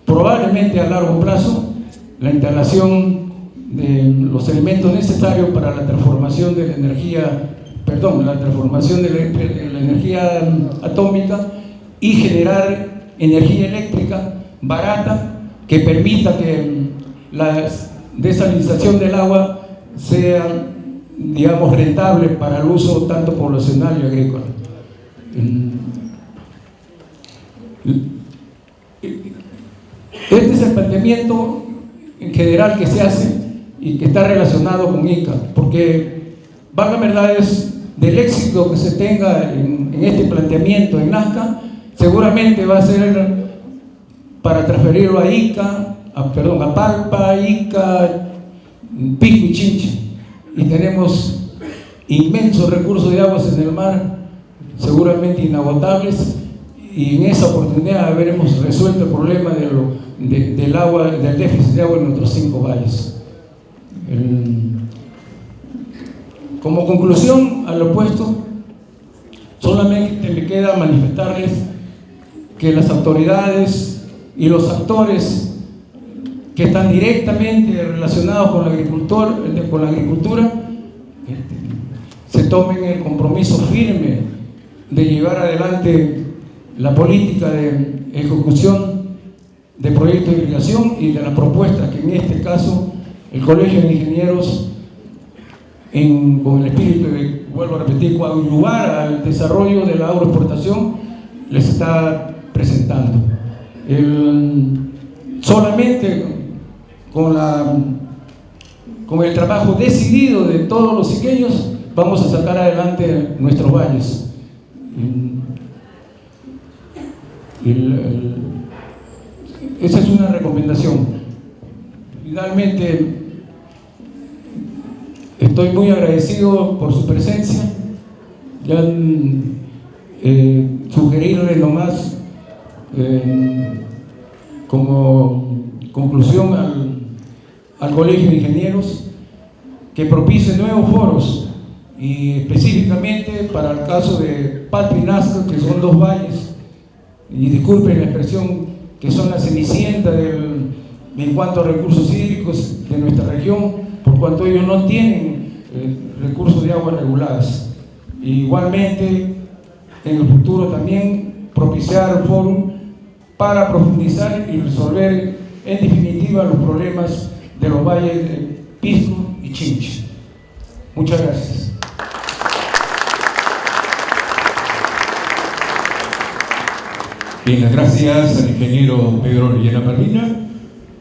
probablemente a largo plazo, la instalación de los elementos necesarios para la transformación de la energía, la transformación de la energía atómica, y generar energía eléctrica barata que permita que la desalinización del agua sea, digamos, rentable para el uso tanto poblacional y agrícola. Este es el planteamiento en general que se hace y que está relacionado con ICA, porque valga verdad es del éxito que se tenga en este planteamiento en Nazca, seguramente va a ser para transferirlo a ICA, a Palpa, ICA, Pisco y Chincha, y tenemos inmensos recursos de aguas en el mar, seguramente inagotables, y en esa oportunidad habremos resuelto el problema del agua, del déficit de agua en nuestros 5 valles. Como conclusión al opuesto, solamente me queda manifestarles que las autoridades y los actores que están directamente relacionados con la agricultura se tomen el compromiso firme de llevar adelante la política de ejecución de proyectos de irrigación y de las propuestas que en este caso el Colegio de Ingenieros, con el espíritu de, vuelvo a repetir, coadyuvar al desarrollo de la agroexportación, les está presentando. Solamente con el trabajo decidido de todos los iqueños vamos a sacar adelante nuestros valles. Esa es una recomendación. Finalmente, estoy muy agradecido por su presencia. Ya sugerirle nomás como conclusión al Colegio de Ingenieros que propicie nuevos foros, y específicamente para el caso de Palpa y Nazca, que son 2 valles, y disculpen la expresión, que son la cenicienta en cuanto a recursos hídricos de nuestra región, por cuanto ellos no tienen recursos de agua reguladas. Igualmente, en el futuro también propiciar un foro para profundizar y resolver en definitiva los problemas de los valles de Pisco y Chincha. Muchas gracias. Bien, las gracias al ingeniero Pedro Orellana Marvina.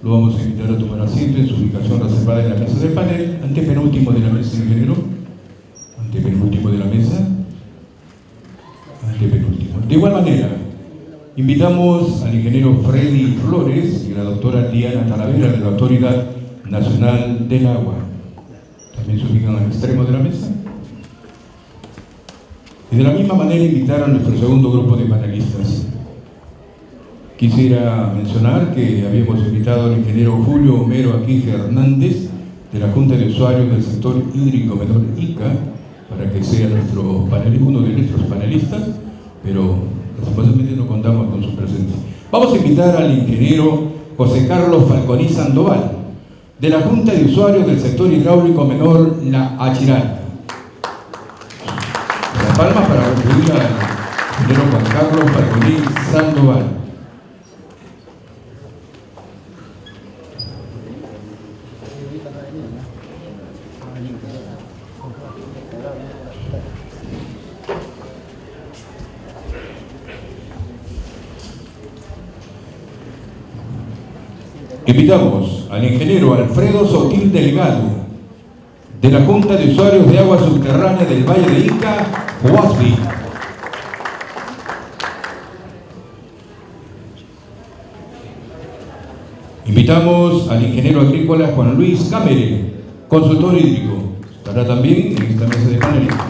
Lo vamos a invitar a tomar asiento en su ubicación reservada en la mesa del panel, antepenúltimo de la mesa, ingeniero. Antepenúltimo de la mesa. Antepenúltimo. De igual manera, invitamos al ingeniero Freddy Flores y a la doctora Diana Talavera de la Autoridad Nacional del Agua. También se ubican al extremo de la mesa. Y de la misma manera invitar a nuestro segundo grupo de panelistas. Quisiera mencionar que habíamos invitado al ingeniero Julio Homero Aquinge Hernández de la Junta de Usuarios del Sector Hídrico Menor ICA para que sea uno de nuestros panelistas, pero lastimosamente no contamos con su presencia. Vamos a invitar al ingeniero José Carlos Falconi Sandoval de la Junta de Usuarios del Sector Hidráulico Menor La Achiralta. Las palmas para recibir al ingeniero Juan Carlos Falconi Sandoval. Invitamos al ingeniero Alfredo Sotil Delgado, de la Junta de Usuarios de Agua Subterránea del Valle de Inca, Huasvi. Invitamos al ingeniero agrícola Juan Luis Cámere, consultor hídrico. Estará también en esta mesa de panelistas.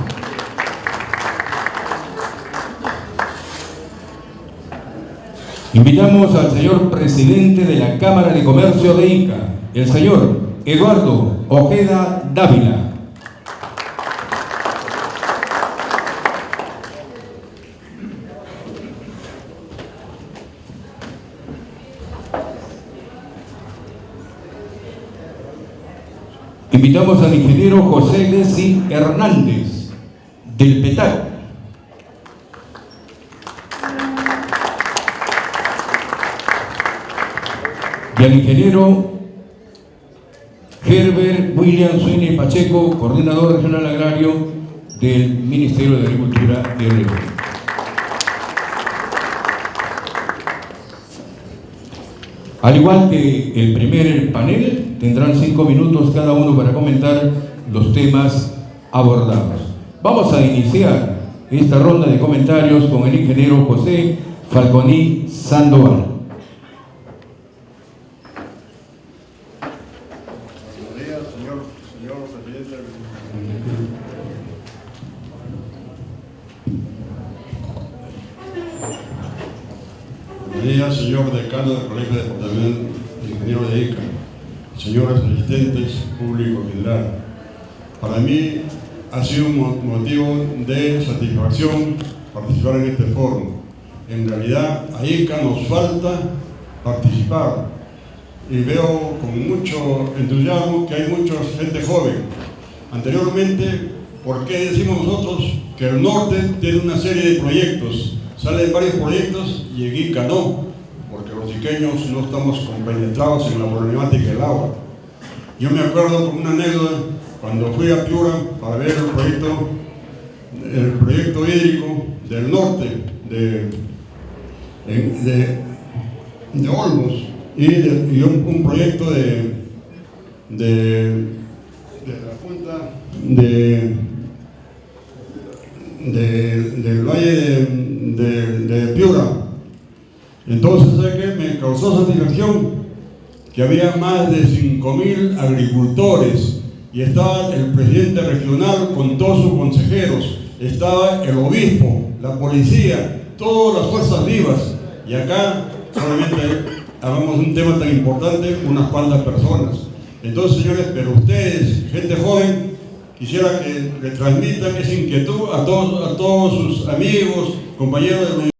Invitamos al señor presidente de la Cámara de Comercio de Ica, el señor Eduardo Ojeda Dávila. Invitamos al ingeniero José Lessi Hernández, del PETAC. Y al ingeniero Herbert William Sweeney Pacheco, coordinador regional agrario del Ministerio de Agricultura de León. Al igual que el primer panel, tendrán 5 minutos cada uno para comentar los temas abordados. Vamos a iniciar esta ronda de comentarios con el ingeniero José Falconi Sandoval. Señor presidente. Buenos días, señor decano del Colegio Departamental de Ingenieros de Ica, señores asistentes, público general. Para mí ha sido un motivo de satisfacción participar en este foro. En realidad a Ica nos falta participar y veo con mucho entusiasmo que hay mucha gente joven. Anteriormente, ¿por qué decimos nosotros que el norte tiene una serie de proyectos? Salen varios proyectos y en Ica no, porque los iqueños no estamos compenetrados en la problemática del agua. Yo me acuerdo con una anécdota cuando fui a Piura para ver el proyecto hídrico del norte de Olmos y un proyecto de la Junta del Valle de Piura. Entonces, ¿sabe qué? Me causó satisfacción que había más de 5.000 agricultores y estaba el presidente regional con todos sus consejeros, estaba el obispo, la policía, todas las fuerzas vivas, y acá solamente hablamos de un tema tan importante, unas cuantas personas. Entonces, señores, pero ustedes, gente joven, quisiera que le transmitan esa inquietud a todos sus amigos, compañeros de la